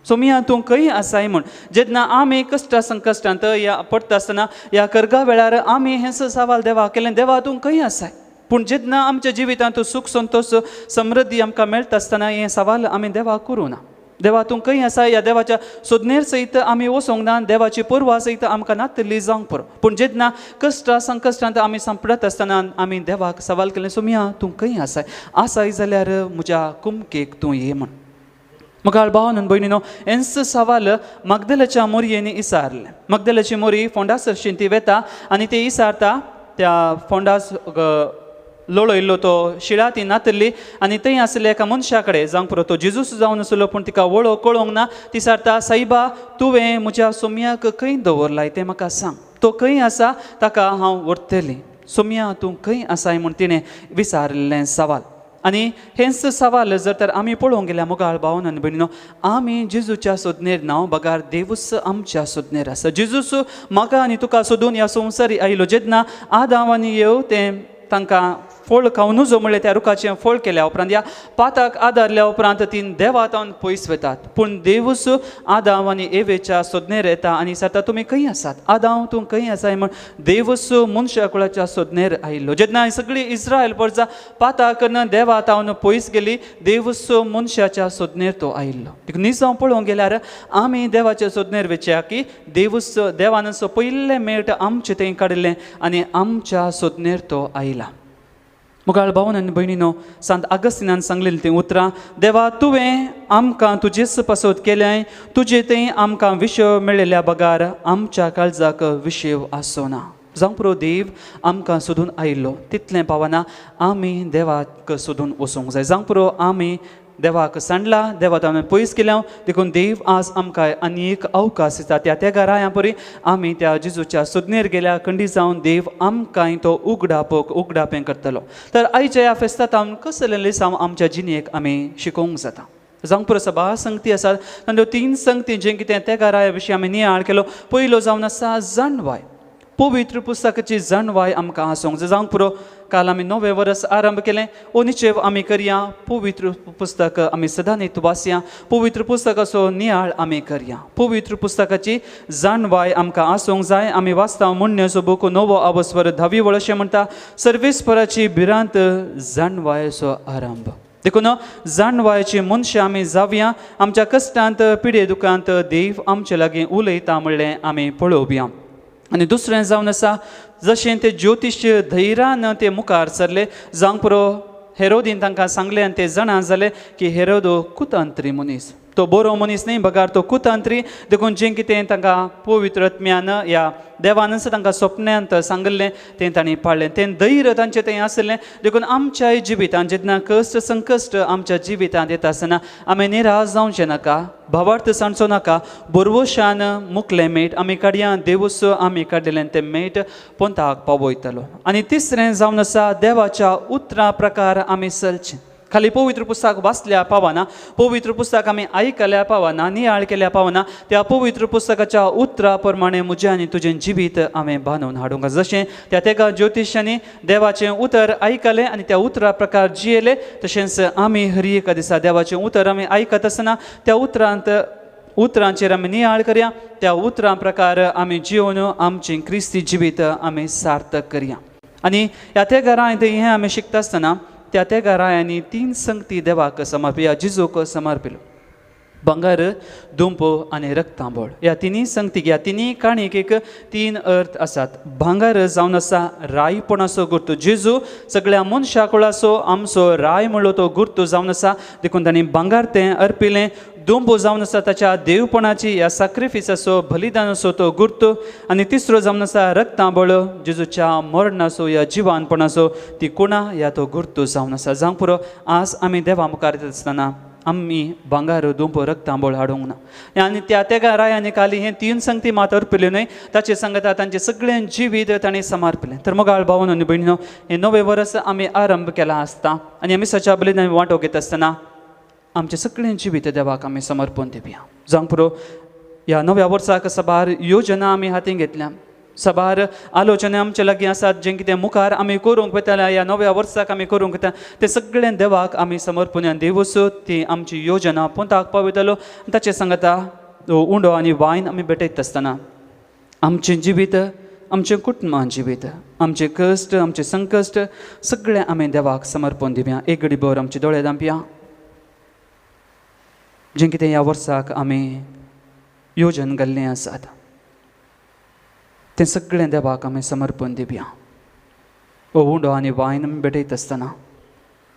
सोमिया तूं खंय आसाय म्हूण जेन्ना आमी कश्टा संकश्टांत या पडटा आसतना ह्या कर्गा वेळार आमी हें सवाल देवा केलें, देवा तूं खंय आसाय. पूण जेन्ना आमच्या जिवितांत सूख संतोश समृद्धी आमकां मेळटा आसतना हें सवाल आमी देवाक करूं ना. देवा तूं खंय आसा ह्या देवाच्या सोदनेर सयत आमी वचोंक ना, देवाची पुरवा सयत आमकां नातली जावंक पुरो. पूण जेन्ना कश्टा संकश्टांत आमी सांपडत आसतना आमी देवाक सवाल केलें, सोमिया तूं खंय आसाय. आसाय जाल्यार म्हज्या कुमकेक तूं ये म्हण. मुखार भावन आनी भयणीनो हेंच सवाल मगदलाच्या मोरयेनी इसारलें. मगदलाची मोरी फोंडास ती वेता आनी ती इसारता त्या फोंडास लोळयल्लो तो शिळा ती नातल्ली आनी थंय आसले एका मनशा कडेन जावंक पुरो तो जेजूस जावन आसलो पूण तिका वळो कळोंक ना. ती सारता सायबा तुवें म्हज्या सोमयाक खंय दवरलाय तें म्हाका सांग. तो खंय आसा ताका हांव व्हरतलें. सोमया तूं खंय आसाय म्हूण तिणें विचारिल्लें सवाल. आनी हेंच सवाल जर तर आमी पळोवंक गेल्या मुगाळ भावन आनी भयणीनो आमी जेजूच्या सोदनेर ना बगार देवूच आमच्या सोदनेर आसा. जेजूस म्हाका आनी तुका सोदून ह्या संवसारी आयलो. जेन्ना आदाम आनी येव तें तांकां फळ खावन जो म्हणलें त्या रुखाचें फळ केल्या उपरांत ह्या पाताक आदारल्या उपरांत तीन देवातावन पयस वेतात. पूण देवूस आदाम आनी एवेच्या सोदनेर येता आनी सांगता तुमी खंय आसात. आदाम तूं खंय आसाय म्हण देवूस मनशा कुळाच्या सोदनेर आयिल्लो. जेन्ना सगळी इस्रायल परजा पाताक देवातावन पयस गेली देवूस मनशाच्या सोदनेर तो आयिल्लो. एक निजांव पळोवंक गेल्यार आमी देवाच्या सोदनेर वेच्या की देवूस देवान पयलें मेळ आमचें थंय काडिल्लें आनी आमच्या सोदनेर तो आयला. मुखार भावन आनी भयणीनो सांत आगस्तिनान सांगलेलीं तीं उतरां देवा तुवें आमकां तुजेच पासत केल्याय तुजे थंय आमकां विशय मेळिल्ल्या बगार आमच्या काळजाक विशय आसोना. जावं पुरो देव आमकां सोदून आयिल्लो तितलें पावना आमी देवाक सोदून वचूंक जाय. जावं पुरो आमी देवाक सांडला देवा ताणें पयस केल्या देखून देव आज आमकां आनी एक अवकाश दिता. त्या त्या राया परी आमी त्या जेजूच्या सोदनेर गेल्या खंडी जावन देव आमकां तो उगडापें करतलो. तर आयच्या ह्या फेस्तांत हांव कसले लेसांव आमच्या जिणेक आमी शिकोवंक जाता. जावं पुरो सभा संगती आसात तांच्यो 3 संगती जें कितें त्या राया विशीं आमी नियाळ केलो. पयलो जावन आसा जाणवाय. पवित्र पुस्तकाची जाणवाय आमकां आसूंक जाय. जावंक पुरो काल आमी 9वें वर्स आरंभ केलें. ओनिचेव आमी करया. पवित्र पुस्तक आमी सदां न्हीद वाचया. पवित्र पुस्तकाचो नियाळ आमी करया. पवित्र पुस्तकाची जाणवाय आमकां आसूंक जाय. आमी वाचता मुन्याचो बूक 9वो आवस्वर 10वी वळ अशें म्हणटा सर्वेस्पराची भिरांत जाणवायचो आरंभ. देखून जाणवायची मनशां आमी जावया. आमच्या कश्टांत पिडे दुखांत देव आमचे लागीं उलयता म्हणलें आमी पळोवया. आनी दुसरें जावन आसा जशें ते ज्योतिश धैर्यान ते मुखार सरले. जावंक पुरो हेरोदीन तांकां सांगलें आनी ते जाणा जालें की हेरोदो कुतंत्री मनीस. तो बरो मनीस न्ही बगार तो कुतंत्री. देखून जें कितें तांकां पवित्र आत्म्यान ह्या देवान तांकां स्वप्नांत सांगलें तें तांणी पाळलें. तें धैर्य तांचें तें आसलें. देखून आमच्याय जिवितांत जेन्ना कश्ट संकश्ट आमच्या जिवितांत येता आसतना आमी निराश जावचें नाका, भावार्थ सांडचो नाका. बरवशान मुखलें मेट आमी काडया. देवूस आमी काडिल्लें तें मेट पंथाक पावयतलो. आनी तिसरें जावन आसा देवाच्या उतरां प्रकार आमी चलचें. खाली पवित्र पुस्तक वाचल्या पावना, पवित्र पुस्तक आमी आयकल्या पावना, नियाळ केल्या पावना, त्या पवित्र पुस्तकाच्या उतरा प्रमाणे म्हजें आनी तुजें जिवीत हांवें बांदून हाडूंक जाय. जशें त्या तेका ज्योतिशांनी देवाचें उतर आयकलें आनी त्या उतरा प्रकार जियेले, तशेंच आमी हर एका दिसा देवाचें उतर आमी आयकत आसतना त्या उतरांचेर आमी नियाळ करया, त्या उतरां प्रकार आमी जिवन आमचें क्रिस्ती जिवीत आमी सार्थक करया. आनी ह्या त्या घरांत हें आमी शिकता आसतना त्या त्या घरांनी 3 संगती देवाक समर्पया, जिजूक समर्पिल्यो. बंगार, दुंपो आनी रक्तांबळ ह्या तिनी संगतीक, ह्या तिनी काणयेक एक 3 अर्थ आसात. भांगर जावन आसा रायपणाचो गुर्तू. जेजू सगळ्या मनशाक आसो आमचो राय म्हणलो तो गुर्तू जावन आसा, देखून तांणी भांगर तें अर्पिलें. दुंपो जावन आसा ताच्या देवपणाची, ह्या सॅक्रिफिसाचो बलिदानाचो तो गुर्तू. आनी तिसरो जावन आसा रक्तांबळ, जेजूच्या मरणाचो ह्या जिवानपणाचो ती कुणा ह्या तो गुर्तू जावन आसा. जावं पुरो आज आमी देवा मुखार येता आसतना आमी भांगर, दुंपो, रक्तांबळ हाडूंक ना. आनी त्या त्या रायांनी खाली हे 3 संगती मात अर्पिल्यो न्हय, ताचे सांगता तांचें सगळें जिवीत ताणें समर्पिलें. तर मोगाळ भावानो आनी भयणीनो, हें नवें वर्स आमी आरंभ केलां आसता आनी आमी सच्या बलिदान वांटो घेता आसतना आमचें सगळें जिवीत देवाक आमी समर्पण दिवया. जावं पुरो ह्या नव्या वर्साक सबार योजना आमी हातीन घेतल्या, सबार आलोचना आमचे लागीं आसात, जें कितें मुखार आमी करूंक वयतल्या, ह्या नव्या वर्साक आमी करूंक वयता तें सगळें देवाक आमी समर्पण दिवूच ती आमची योजना पोंताक पावयतलो. ताचे सांगता उंडो आनी वायन आमी भेटयत आसतना आमचें जिवीत, आमचें कुटुंबान जिवीत, आमचे कश्ट, आमचे संकश्ट सगळें आमी देवाक समर्पण दिवया. एक घडीभर आमचे दोळे धांपया. जें कितें ह्या वर्साक आमी योजन घाल्लें आसात तें सगळें देवाक आमी समर्पण दिवया. हो उंडो आनी वायन आमी भेटयत आसतना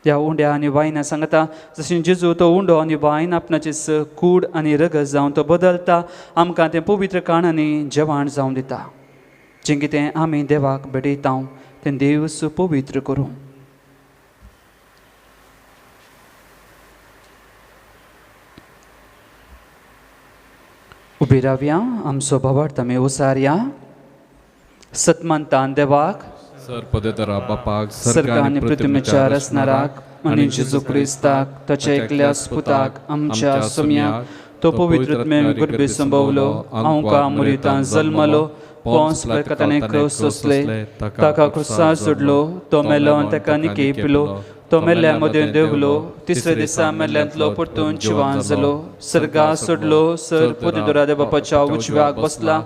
ह्या उंड्या आनी वायना सांगता जशें जेजू तो उंडो आनी वायन आपणाचे कूड आनी रगत जावन तो बदलता, आमकां तें पवित्र काण आनी जेवण जावन दिता. जें कितें आमी देवाक भेटयता तें देव पवित्र करूं. उबी रावया, आमचो भावार्थ आमी उसारया. सतमंतान देवाक, सर्पदेतरा बापाक, सर्ग आनी पृथ्वीच्या रचणाराक आनी जेजू क्रिस्ताक ताच्या एकल्या पुताक आमच्या सुम्याक तो पवित्रत्मेन गर्भे संभवलो, आमकां मुरितान जल्मलो, पोंस पिलातान क्रूस सोंसले, ताका क्रुसार सोडलो, तो मेलो आनी ताका निके पिलो, तो मेल्ल्या मदें देवलो, तिसऱ्या दिसा मेल्ल्यांतलो परतून जिवान जालो, सर्गा सोडलो, सर पदुदरा देवाच्या उजव्याक बसला,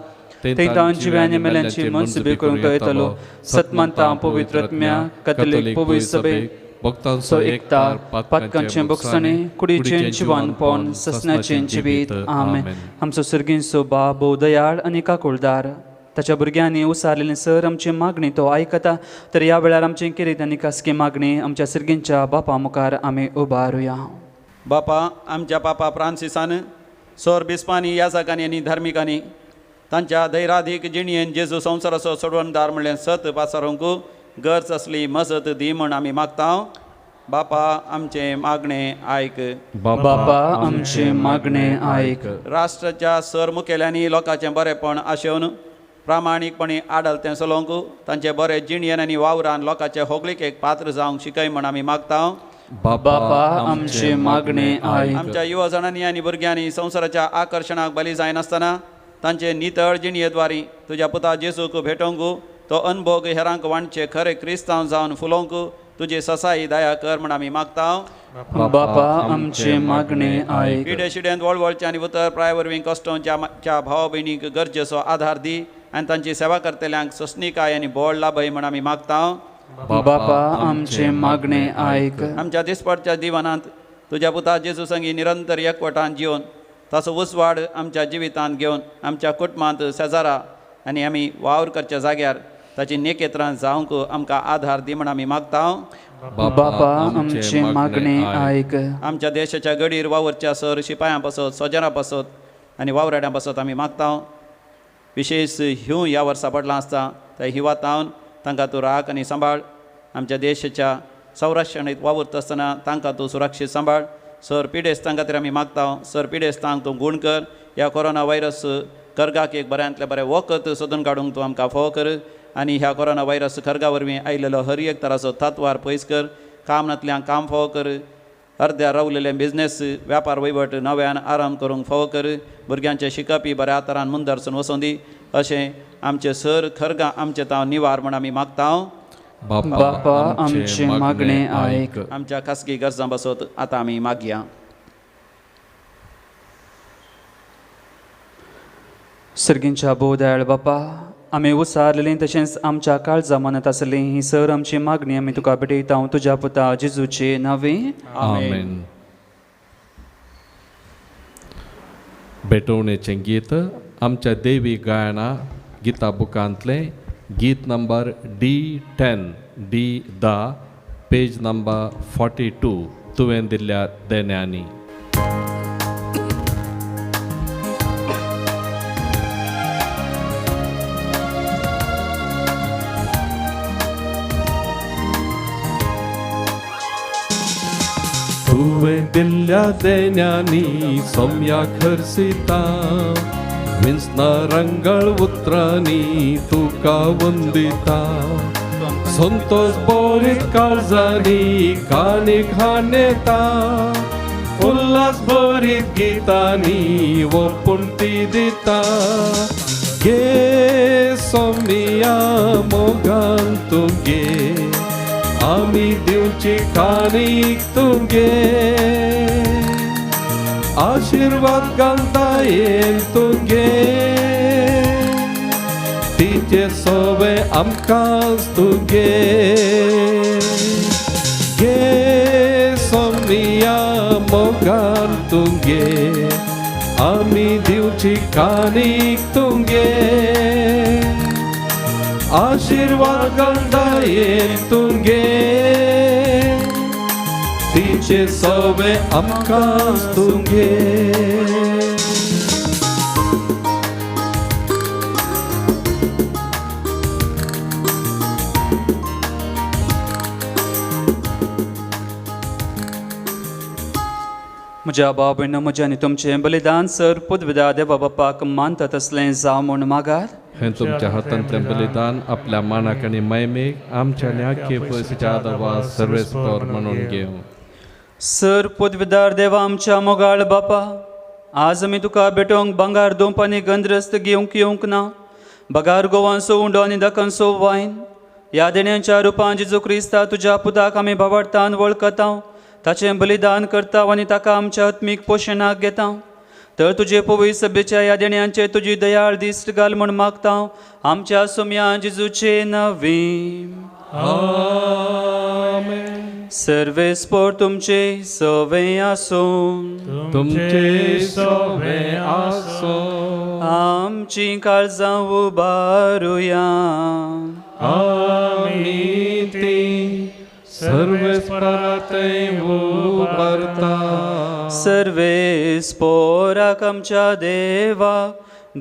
थंय जिव्यांनी मेल्यांची मनसुबी करूंक येतलो. सतमंता पवित्रत्म्या कॅथोलीक पवित्र सभेक भक्तांचो एकतार, पातकांचें बक्षणे, कुडीचें जिवानपण, ससण्याचें जिवीत. आमेन. आमचो सर्गीचो बाब भोव दयाळ आनी काकुळदार, ताच्या भुरग्यांनी उसारलेलें सर आमची मागणी तो आयकता. तर ह्या वेळार आमची किरीत आनी खासगी मागणी आमच्या सर्गींच्या बापा मुखार आमी उबारुया. बापा, आमच्या पापा फ्रांसिसान सौर बिस्पांनी याजकांनी आनी धार्मिकांनी तांच्या धैर्याधीक जिणयेन जेजू संवसाराचो सोडवणदार म्हणलें सत पासारूंक गरज असली मजत दी म्हण आमी मागता. बापा, आमचे मागणें आयक. बापा, आमचे मागणें आयक. राष्ट्राच्या सर मुखेल्यांनी लोकांचें बरेपण आशेवन प्रामाणीकपणी आडलतें चलोवंक तांचे बरे जिणयेन आनी वावरान लोकांचे होगलिकेक पात्र जावंक शिकय म्हण आमी मागता. बापा, आमचे मागणें आयक. आमच्या युवजणांनी आनी भुरग्यांनी संवसाराच्या आकर्शणाक बली जायनासतना तांचे नितळ जिणयेद्वारी तुज्या पुता जेजूक भेटोवंक, तो अनुभव हेरांक वांटचे खरे क्रिस्तांव जावन फुलोवंक तुजी ससाई दया कर म्हण आमी मागता. बापा, आमचे मागणें आयक. पिडे शिडेंत वळवळचे आनी उतर प्राय वरवीं कश्टांच्या भावा भयणीक गरजेचो आधार दी आनी तांची सेवा करतल्यांक सस्निकाय आनी बोळ लाभय म्हण आमी मागता. बापा, आमचे मागणें आयक. आमच्या दिसपडच्या जिवनांत तुज्या पुता जेजू संगी निरंतर एकवटान जिवन ताचो उसवाड आमच्या जिवितांत घेवन आमच्या कुटुंबांत शेजारा आनी आमी वावर करच्या जाग्यार ताची नेकेत्रां जावंक आमकां आधार दी म्हण आमी मागता. बापा, आमचे मागणें आयक. आमच्या देशाच्या गडीर वावरच्या सर शिपायां पासत, सोजरां पासत आनी वावराड्यां पासत आमी मागता. विशेश हिंव ह्या वर्सा पडलां आसता त्या हिवातावन तांकां तूं राख आनी सांबाळ. आमच्या देशाच्या संरक्षणीत वावरता आसतना तांकां तूं सुरक्षीत सांबाळ. सर पिडेस्तां खातीर आमी मागता. सर पिडेस्तांक तूं गूण कर. ह्या कोरोना व्हायरस खरगाक एक बऱ्यांतले बरें वखद सोदून काडूंक तूं आमकां फोव कर. आनी ह्या कोरोना व्हायरस खरगा वरवीं आयिल्लो हर एक तराचो तत्वार पयस कर. कामनांतल्यान काम फावो कर अर्द्या रावलेले बिझनेस व्यापार वैवट नव्यान आराम करूंक फावो कर भुरग्यांचे शिकपी बऱ्या तरान मुंदरसून वचूं दी अशें आमचे सर खरगां आमचे तांव निवार म्हण आमी मागतां बापा आमचे मागणे आयक. आमच्या खासगी गरजां बसत आतां आमी मागया. सर्गींच्या बोदयाळ बापा आमी उसारलेलीं तशेंच आमच्या काळजां मनांत आसलीं ही सर आमची मागणी आमी तुका भेटयता तुज्या पुता जेजूचे नांवे. आमेन. बेटवणेचें गीत आमच्या देवी गायना गिता बुकांतलें गीत number D10 D10 page number 42 तुवें दिल्ल्या देण्यांनी. तुवें दिल्ल्या देण्यांनी सोम्या खर्सिता विंसना रंगळ उतरांनी तुका वंदिता संतोष बोरीत काळजांनी कानीक हानेता उल्हास भरीत गितांनी ओपूण ती दिता गे सोमिया मोगान तुगे आमी दिवची कानीक तुगे आशीर्वाद घालता येन तुगे तिचे सोवे आमकांच तुगे गे सोमिया मोगान तुगे आमी दिवची कानीक तुगे आशीर्वाद घालता येन तुगे तिचे सोवे आमकांच तुगे. म्हज्या भाव भयण म्हजें आनी तुमचें बलिदान सर पुदविदा देवा बापाक मानता तसलें जावं म्हूण मागात. हें तुमच्या हातांतलें बलिदान आपल्या मानाक आनी मैमेक आमच्या न्याक्य पयसच्या आदार सर्वेस्पर म्हणून घेवं. सर पुदविदार देवा आमच्या मोगाळ बापा आज आमी तुका भेटोवंक भांगार दोंपानी गंधरस्त घेवंक येवंक ना बगार गोवांचो उंडो आनी दाकांचो वायन ह्या देण्यांच्या रुपान जेजू क्रिस्ता तुज्या पुताक आमी भावार्थान वळखता ताचें बलिदान करता आनी ताका आमच्या आत्मीक पोशणाक घेता तर तुजे पवित्र सभेच्या ह्या देण्यांचे तुजी दयाळ दिश्ट घाल म्हूण मागता आमच्या सोम्या जेजूचे नांवे. सर्वेस्पर तुमचे सवे आसूं तुमचे सोवे आसो आमची काळजां उबारुया आमी ती सर्वेस्परातय उबारता सर्वेस्पराक आमच्या देवा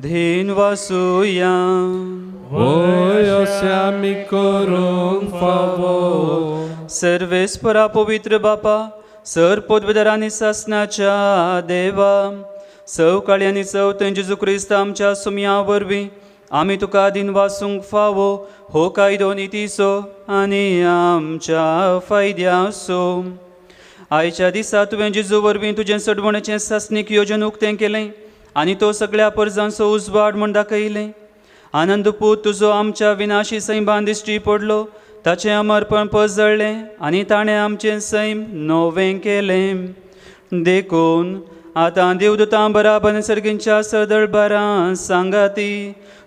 धीन वासुया होय अशें आमी करूंक फावो. सर्वेस्परा पवित्र बापा सर पदवीदारांनी सासनाच्या देवा सवकाळी आनी चवथं जेजू क्रिस्त आमच्या सुमया वरवीं आमी तुका दिन वासूंक फावो हो कायदो नितीचो आनी आमच्या फायद्याचो. आयच्या दिसा तुवें जेजू वरवीं तुजें सडवणाचें सासणीक येवजन उक्तें केलें आनी तो सगळ्या परजांचो उजवाड म्हूण दाखयलें. आनंदपूत तुजो आमच्या विनाशी सैमान दिश्टी पडलो ताचें अमरपण पसळ्ळें आनी ताणें आमचें सैम नवें केलें. देखून आतां देवदूतां बराबर सर्गींच्या सदळबारां सांगाती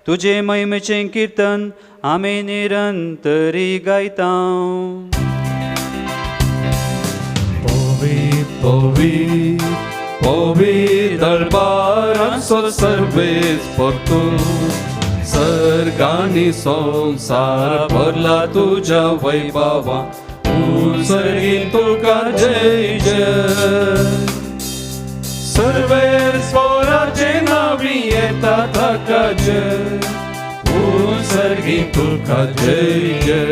तुजे महिमेचें किर्तन आमी निरंतरी गायता. Povi दरबारांचो सर्वेस्पर तूं सर्गांनी संसार भरला तुज्या वैभवान सर्गीन तुका जय जय. सर्वेस्पराचे नांवी येता ताका जय सर्गीन तुका जय जय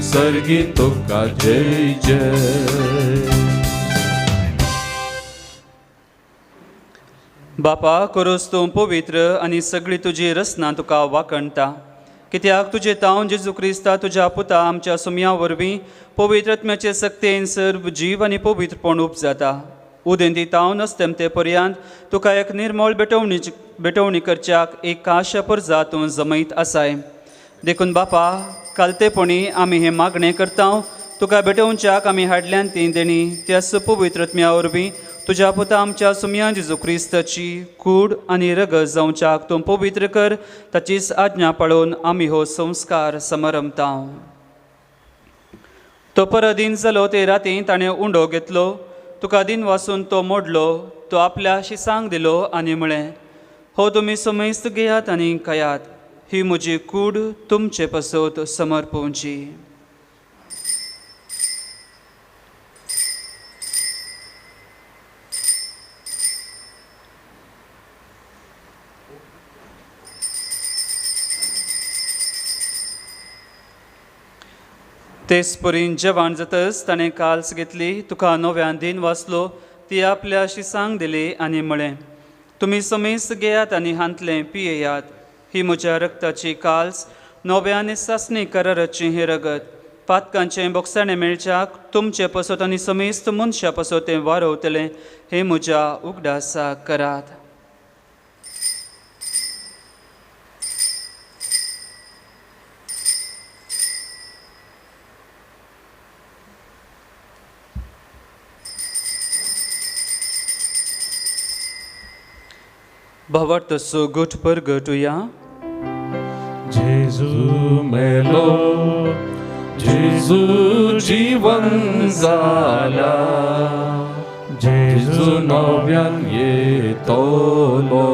सर्गीन तुका जय जय. बापा करोस तूं पवित्र आनी सगळी तुजी रचना तुका वाखणटा कित्याक तुजे तावन जेजू क्रिस्ता तुज्या पुता आमच्या सुमया वरवीं पवित्र आत्म्याचे सक्तेन सर्व जीव आनी पवित्रपण उपजाता. उदेंती ताव नसतेम ते पर्यंत तुका एक निर्मळ बेटवणी करच्याक एक काश्या परजा तूं जमयत आसाय. देखून बापा, कालतेपणी आमी हे मागणें करता तुका बेटोवच्याक आमी हाडल्यान ती देणी त्यास पवित्र आत्म्या वरवीं तुज्या पुता आमच्या सुमया जेजू क्रिस्ताची कूड आनी रगत जावच्याक तूं पवित्र कर. ताचीच आज्ञा पाळून आमी हो संस्कार समरमता. तो परदीन जालो ते राती ताणें उंडो घेतलो. तुका दिन वासून तो मोडलो. तो आपल्या शिसांक दिलो आनी म्हळें, हो तुमी समेस्त घेयात आनी खायात. ही म्हजी कूड तुमचे पासत समर्पोवची. तेच परीन जेवण जातच ताणें काल्स घेतली. तुका नव्यान दिन वाचलो. ती आपल्या शिसांक दिली आनी म्हळें, तुमी समेस्त घेयात आनी हांतलें पियेयात. ही म्हज्या रक्ताची काल्स, नव्यान सासणी कराराची हे रगत. पातकांचें बोगसाणें मेळच्याक तुमचे पासत आनी समेस्त मनशा पासत तें वारवतलें. हे म्हज्या उगडासाक करात. भावार्थ तसो गोठ परगटुया. जेजू मेलो जेजू जीवन जाला. जेजू नव्यान येतलो.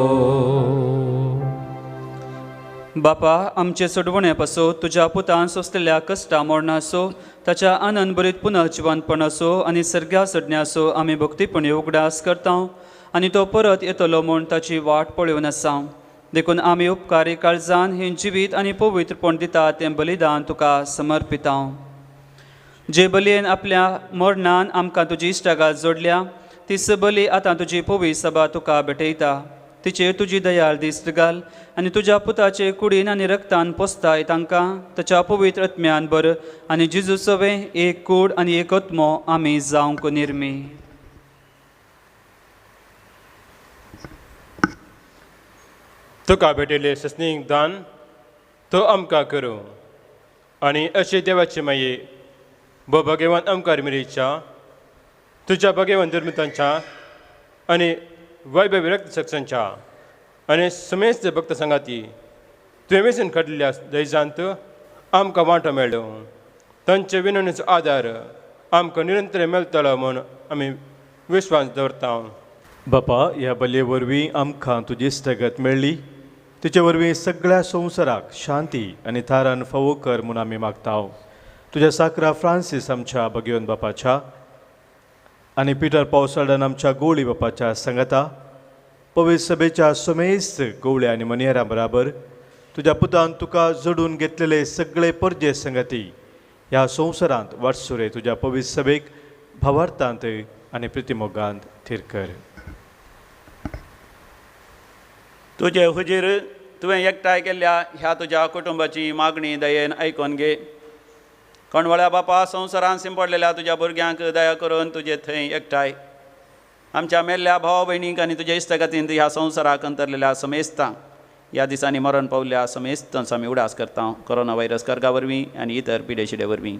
बापा, आमचे सोडवणे पासो तुज्या पुतान सोंसलेल्या कश्टा मोडनासो ताच्या आनंद बरीत पुनः जिवंतपणासो आनी सर्ग्या सडण्यासो आमी भक्तीपणी उगडास करता आनी तो परत येतलो म्हूण ताची वाट पळोवन आसा. देखून आमी उपकारी काळजान हें जिवीत आनी पवित्रपण दिता तें बलिदान तुका समर्पिता. जे बलयेन आपल्या मरणान आमकां तुजी इश्टागात जोडल्या ती सबली आतां तुजी पवी सभा तुका भेटयता. तिचेर तुजी दयाळ दिश्ट घाल आनी तुज्या पुताचे कुडीन आनी रक्तान पोसताय तांकां ताच्या पवित्र आत्म्यान बर आनी जेजू सवे एक कूड आनी एक आत्मो आमी जावंक निर्मी. तुका भेटयले सस्नीक दान तो आमकां करूं आनी अशे देवाचे माये भगवान आमकां मेरेच्या तुज्या भगवान धर्मितांच्या आनी वैभवी रक्त सक्सांच्या आनी समेस्त भक्त संगाती तुवें वेंचून काडिल्ल्या दयजांत आमकां वांटो मेळ्ळो. तांचे विनवणेचो आदार आमकां निरंतर मेळटलो म्हूण आमी विश्वास दवरता. बापा, ह्या बलये वरवीं आमकां तुजी इश्टागत मेळ्ळी. तुजे वरवीं सगळ्या संवसाराक शांती आनी थारान फावो कर म्हूण आमी मागता. तुज्या साकरा फ्रांसीस आमच्या भगवन बापाच्या आनी पिटर पावसाळ्यान आमच्या गवळी बापाच्या सांगाता पवित्र सभेच्या समेस्त गवळ्या आनी मनियारां बराबर तुज्या पुतान तुका जोडून घेतलेले सगळे परजे संगती ह्या संवसारांत वाटसुरे तुज्या पवित्र सभेक भावार्थांत आनी प्रितिमोगांत थीर कर. तुजे हुजीर तुवें एकठांय केल्ल्या ह्या तुज्या कुटुंबाची मागणी दयेन आयकून घे. कोणवळ्या बापा, संवसारांत शिंपडलेल्या तुज्या भुरग्यांक दया करून तुजे थंय एकठांय. आमच्या मेल्ल्या भावा भयणीक आनी तुज्या इश्टगतींत ह्या संवसाराक अंतरलेल्या समेस्तांक ह्या दिसांनी मरण पावल्या समेस्तांच आमी उडास करता. कोरोना व्हायरस कर्गा वरवीं आनी इतर पिडेशिडे वरवीं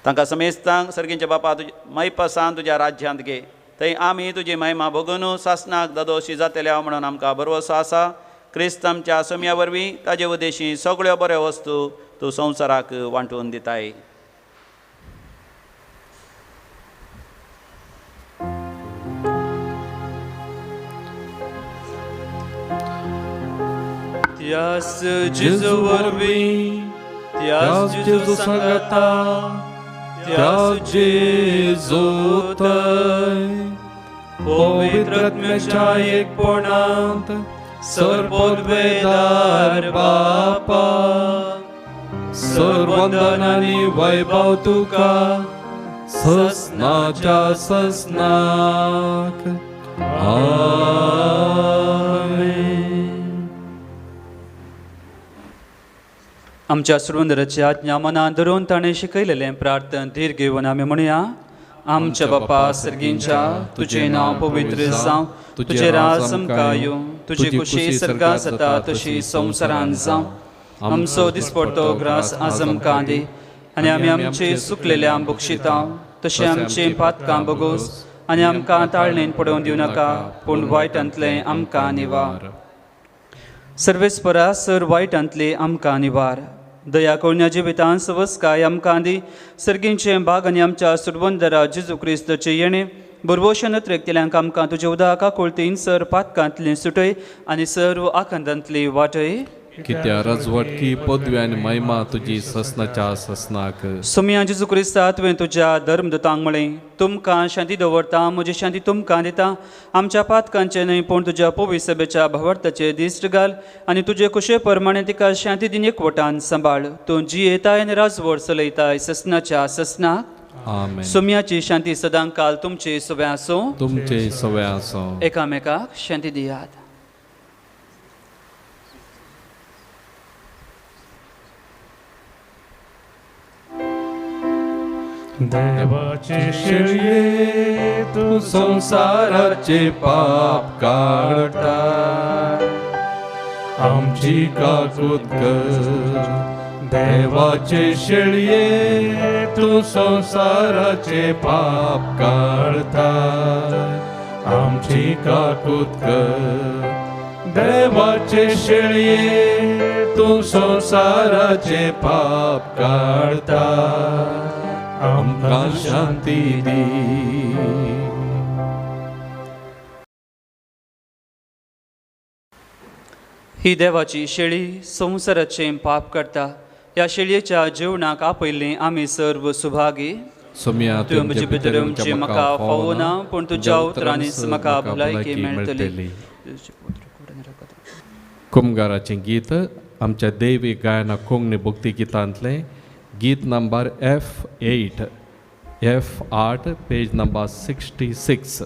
तांकां समेस्तांक सर्गींच्या बापा तुज्या मैपसान तुज्या राज्यांत घे. थंय आमी तुजी महिमा भोगून सासनाक दादोशी जातल्या म्हणून आमकां भरवोसो आसा. क्रिस्त आमच्या सम्या वरवीं ताजे उद्देशी सगळ्यो बऱ्यो वस्तू तूं संवसाराक वांटून दिताय. त्यास जेजू वरवीं त्यास जेजू सांगता त्यास जेजू थंय पवित्र आत्म्याच्या एकपणांत सर्वोद्वेदार बापा सर्वंदन आनी वैभव तुका ससनाच्या ससनाक. आमेन. आमच्या सुरवंदराची आज्ञा मनात धरून ताणें शिकयलेलें प्रार्थन धीर घेवन आमी म्हणुया. आमच्या बापा सर्गींच्या तुझे नांव पवित्र जावं, तुझे राज आमकां येवं, तुजी खुशी सर्गा जाता तशी संवसारांत जावं. आमचो दिसपडटो ग्रास आज आमकां दी, आनी आमी आमचे सुकलेल्या बक्षिता तशें आमचे पातकां बगोस, आनी आमकां ताळणेन पडोवन दिवं नाका, पूण वायटांतलें आमकां निवार. सर्वेस्परा सर वायटांतली आमकां निवार. दया करून जिवितांत सवस्काय आमकां दी. सर्गींचे भाग आनी आमच्या सुरवंदरा जेजू क्रिस्ताचे येणे बरवोशन त्रेकतेल्यांक आमकां तुजे उदका कोळतीन सर पातकांतली सुटय आनी सर्व आखंदांतली वाटय. कित्या रजवटकी पदवी आनी महिमा तुजी ससनाच्या ससनाक. सुमया जेजू क्रिस्ता तुवें तुज्या धर्मदूतांक म्हळें, तुमकां शांती दवरता, म्हजी शांती तुमकां दिता. आमच्या पातकांचे न्हय पूण तुज्या पवित्र सभेच्या भावार्थाचे दिश्ट घाल आनी तुजे कुशे प्रमाणे तिका शांती दिन एकवटान सांबाळ. तूं जी येताय आनी राजवट चलयताय ससनाच्या ससनाक. आमेन. सुमयाची शांती सदां काल तुमचे सवे आसूं. तुमचे सवय आसो. एकामेकाक शांती दियात. देवाचे शेळये तू संसाराचे पाप काढता, आमची काकूत कर. देवाचे शेळये तू संसाराचे पाप काढता, आमची काकूत कर. देवाचे शेळये तू संसाराचे पाप काढता, आमकां शांती दी. ही देवाची शेळी संवसाराचें पाप करता. ह्या शेळयेच्या जेवणाक आपयल्लीं आमी सर्व सुभागी. सुमया तुवें म्हजे भितर येवचें म्हाका फावो ना, पूण तुज्या उतरांनीच म्हाका भलायकी मेळटली. कुमगाराचें गीत आमच्या दैवी गायना कोंकणी भक्ती गितांतलें गीत number F8 F8 page number 66.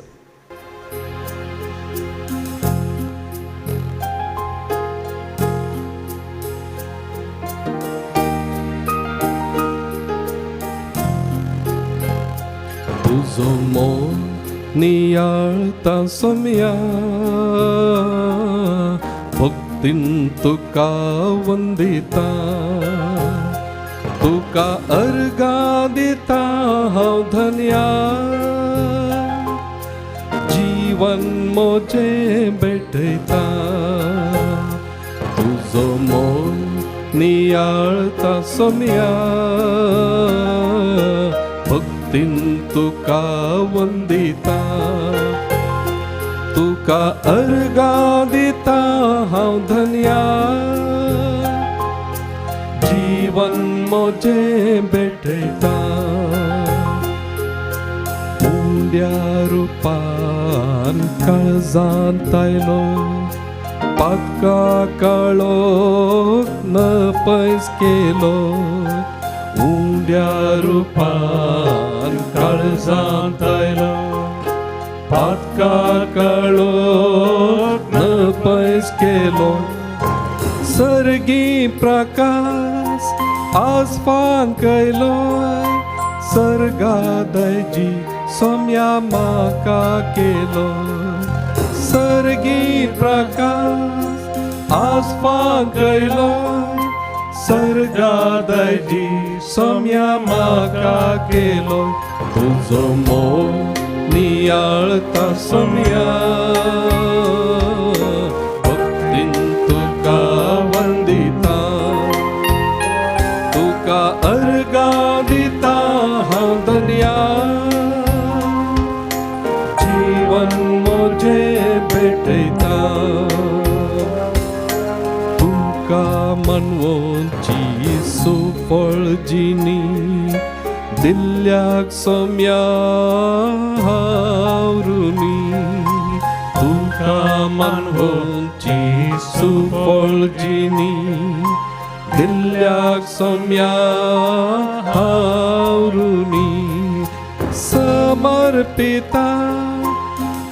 तुझो मोन नियाळता सोम्या, भक्तीन तुका वंदिता. तुका अर्गा दिता हांव धन्या, जीवन मोजे भेटयता. तुजो मोन नियाळता सोम्या, भक्तीन तुका वंदिता. तुका अर्गा दिता हांव धन्या, जीवन मोजे भेटयता. उंड्या रुपान काळजांत आयलो, पातका काळोख न पयस केलो. उंड्या रुपान काळजांत आयलो, पातका काळोख न पयस केलो. सर्गी प्रकाश आज फांकयलो, सर्गादयजी सोम्या म्हाका केलो. सर्गी प्रकाश आज फांकयलो, सर्गादयजी सोम्या म्हाका केलो. तुजो मोग नियाळता सोम्या, भक्तीन तुका वंदिता. तुका अर्गा दिता हांव धन्या, जीवन मोजे भेटयता. तुका मनवोची सुफळ जिनी, दिल्ल्याक सोम्या हावरुनी. तुका मनवोची सुफळ जिनी, दिल्ल्याक सोम्या हावरुनी. समर्पिता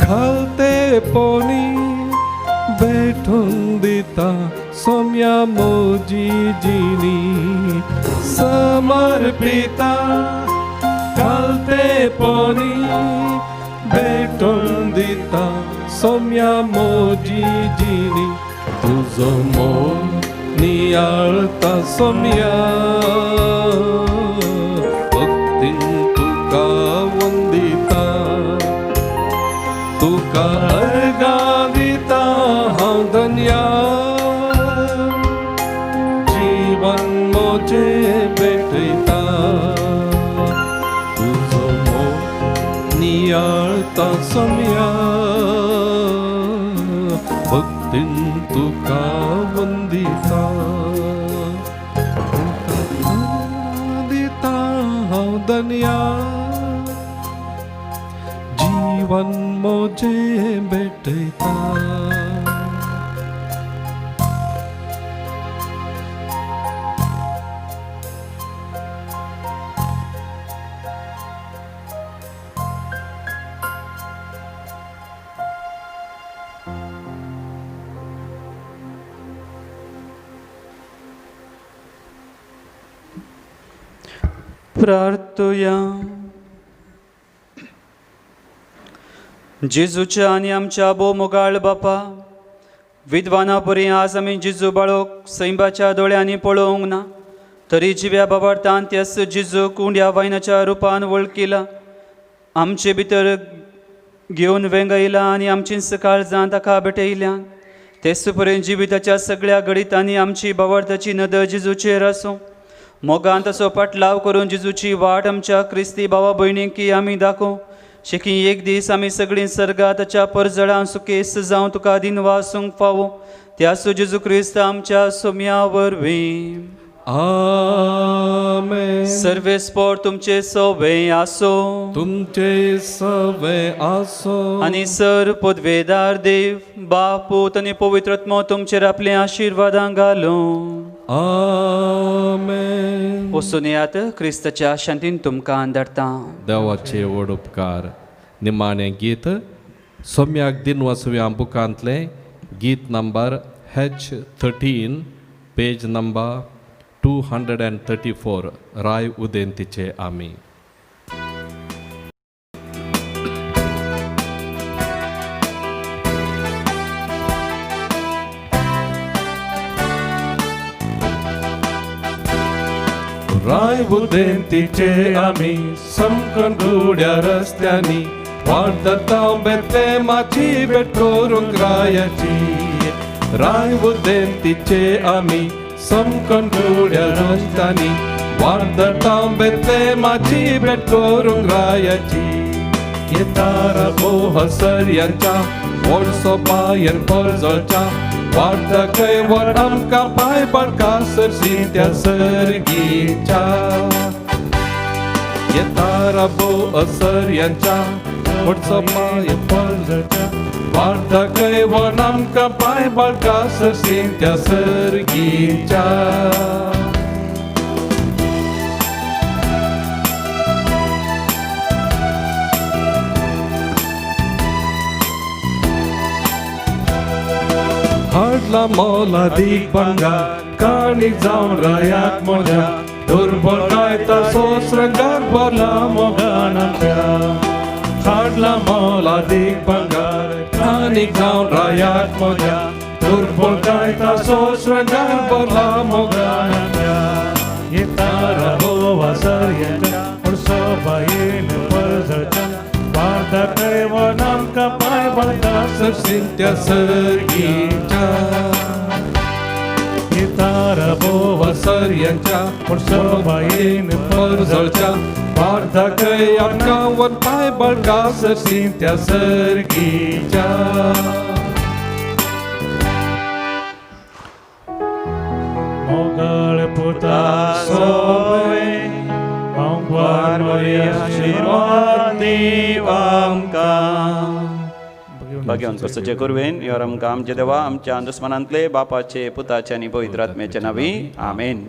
खालते पोनी, भेटून दिता सोम्या मोजी जिनी समर्पिता घालते पोनी भेटून दिता सोम्या मोजी जिनी तुझो मोल नियाळता सोम्या भक्तीन तुका वंदिता तुका अर्गा दिता हांव धन्या जीवन मोजे भेटयता तुझो मोल नियाळता सोम्या भक्तीन तुका वंदिता दिता हांव धन्या जीवन मोजे भेटयता प्रार्थुया. जेजूच्या आनी आमच्या भोव मोगाळ बापा, विद्वाना परी आज आमी जेजू बाळोक सैबाच्या दोळ्यांनी पळोवंक ना, तरी जिव्या बाबार्थान त्यास जेजू कुंड्या वायनाच्या रुपान वळखिला. आमचे भितर घेवन वेंगयला आनी आमची सकाळ जावन ताका भेटयल्यान. तेच पर्यंत जिविताच्या सगळ्या घडितांनी आमची बाबार्थाची नदर जेजूचेर आसूं. मोगान तसो पाटलाव करून जेजूची वाट आमच्या क्रिस्ती भावा भयणींकी आमी दाखोव. शिकी एक दीस आमी सगळीं सर्गा ताच्या परजळां सुकेस जावं तुका दिनवा आसूंक फावो. त्यासो जेजू क्रिस्त आमच्या सोम्या वरवीं. आमेन. सर्वेस्पोर तुमचे सवे आसो. तुमचे सवे आसो. आनी सर पदवेदार देव बाप पूत आनी पवित्रत्मो तुमचेर आपले आशिर्वादां घालो. आमेन. वचून येयात, क्रिस्ताच्या शांतीन तुमकां धाडटा. देवाचे व्हड उपकार. निमाणें गीत सोम्याक दिनवासव्या बुकांतले गीत नंबर H13 पेज नंबर 234 राय उदेंतीचे आमी. राय उदेंतीचे आमी समकन गुड्या रस्त्यांनी वाडता बेतलेमाची भेट करूंक रायाची. राय उदेंतीचे आमी समकन गुड्या रस्त्यांनी वाडता बेतलेमाची भेट करूंक रायाची. येतारा हसर यांच्या व्हडसो पायन परजळच्या वाडता खंय वर आमकां पांय पडका सरसी त्या सर्गीच्या. येतारा हसर यांच्या व्हडसो पायन परजळच्या वाडता खंय वर आमकां पांय पडका सरसी त्या सर्गीच्या. हाडला मोला दीक बंगार काणीक जावन रायाक मोज्या दुर्बळ काय तसो श्रंगार बोला मोगान आमच्या. हाडला मोला दीक बंगार काणीक जावन रायाक मोज्या दुर्बळ काय तसो श्रंगार बोला मोगान आमच्या. येतारा बोवा सर्यांच्या पुरसो बायेन परजळच्या वार्ता कैवन आमकां पांय पडटा सरसीन त्या सर्गीच्या. येतारा बोवा सर्यांच्या पुरसो बायेन परजळच्या वार्ता खंय आमकां वर पांय बळका सरसीन त्या सर्गीच्या. मोगळ पुता सोवे आमकां आशीर्वाद दीव आमकां. भाग्यवान कसोचे कुरवेन योर आमकां आमचे देवा आमच्या दुस्मनांतले बापाचे पुताचे आनी पवित्र आत्म्याचे नावी आमेन.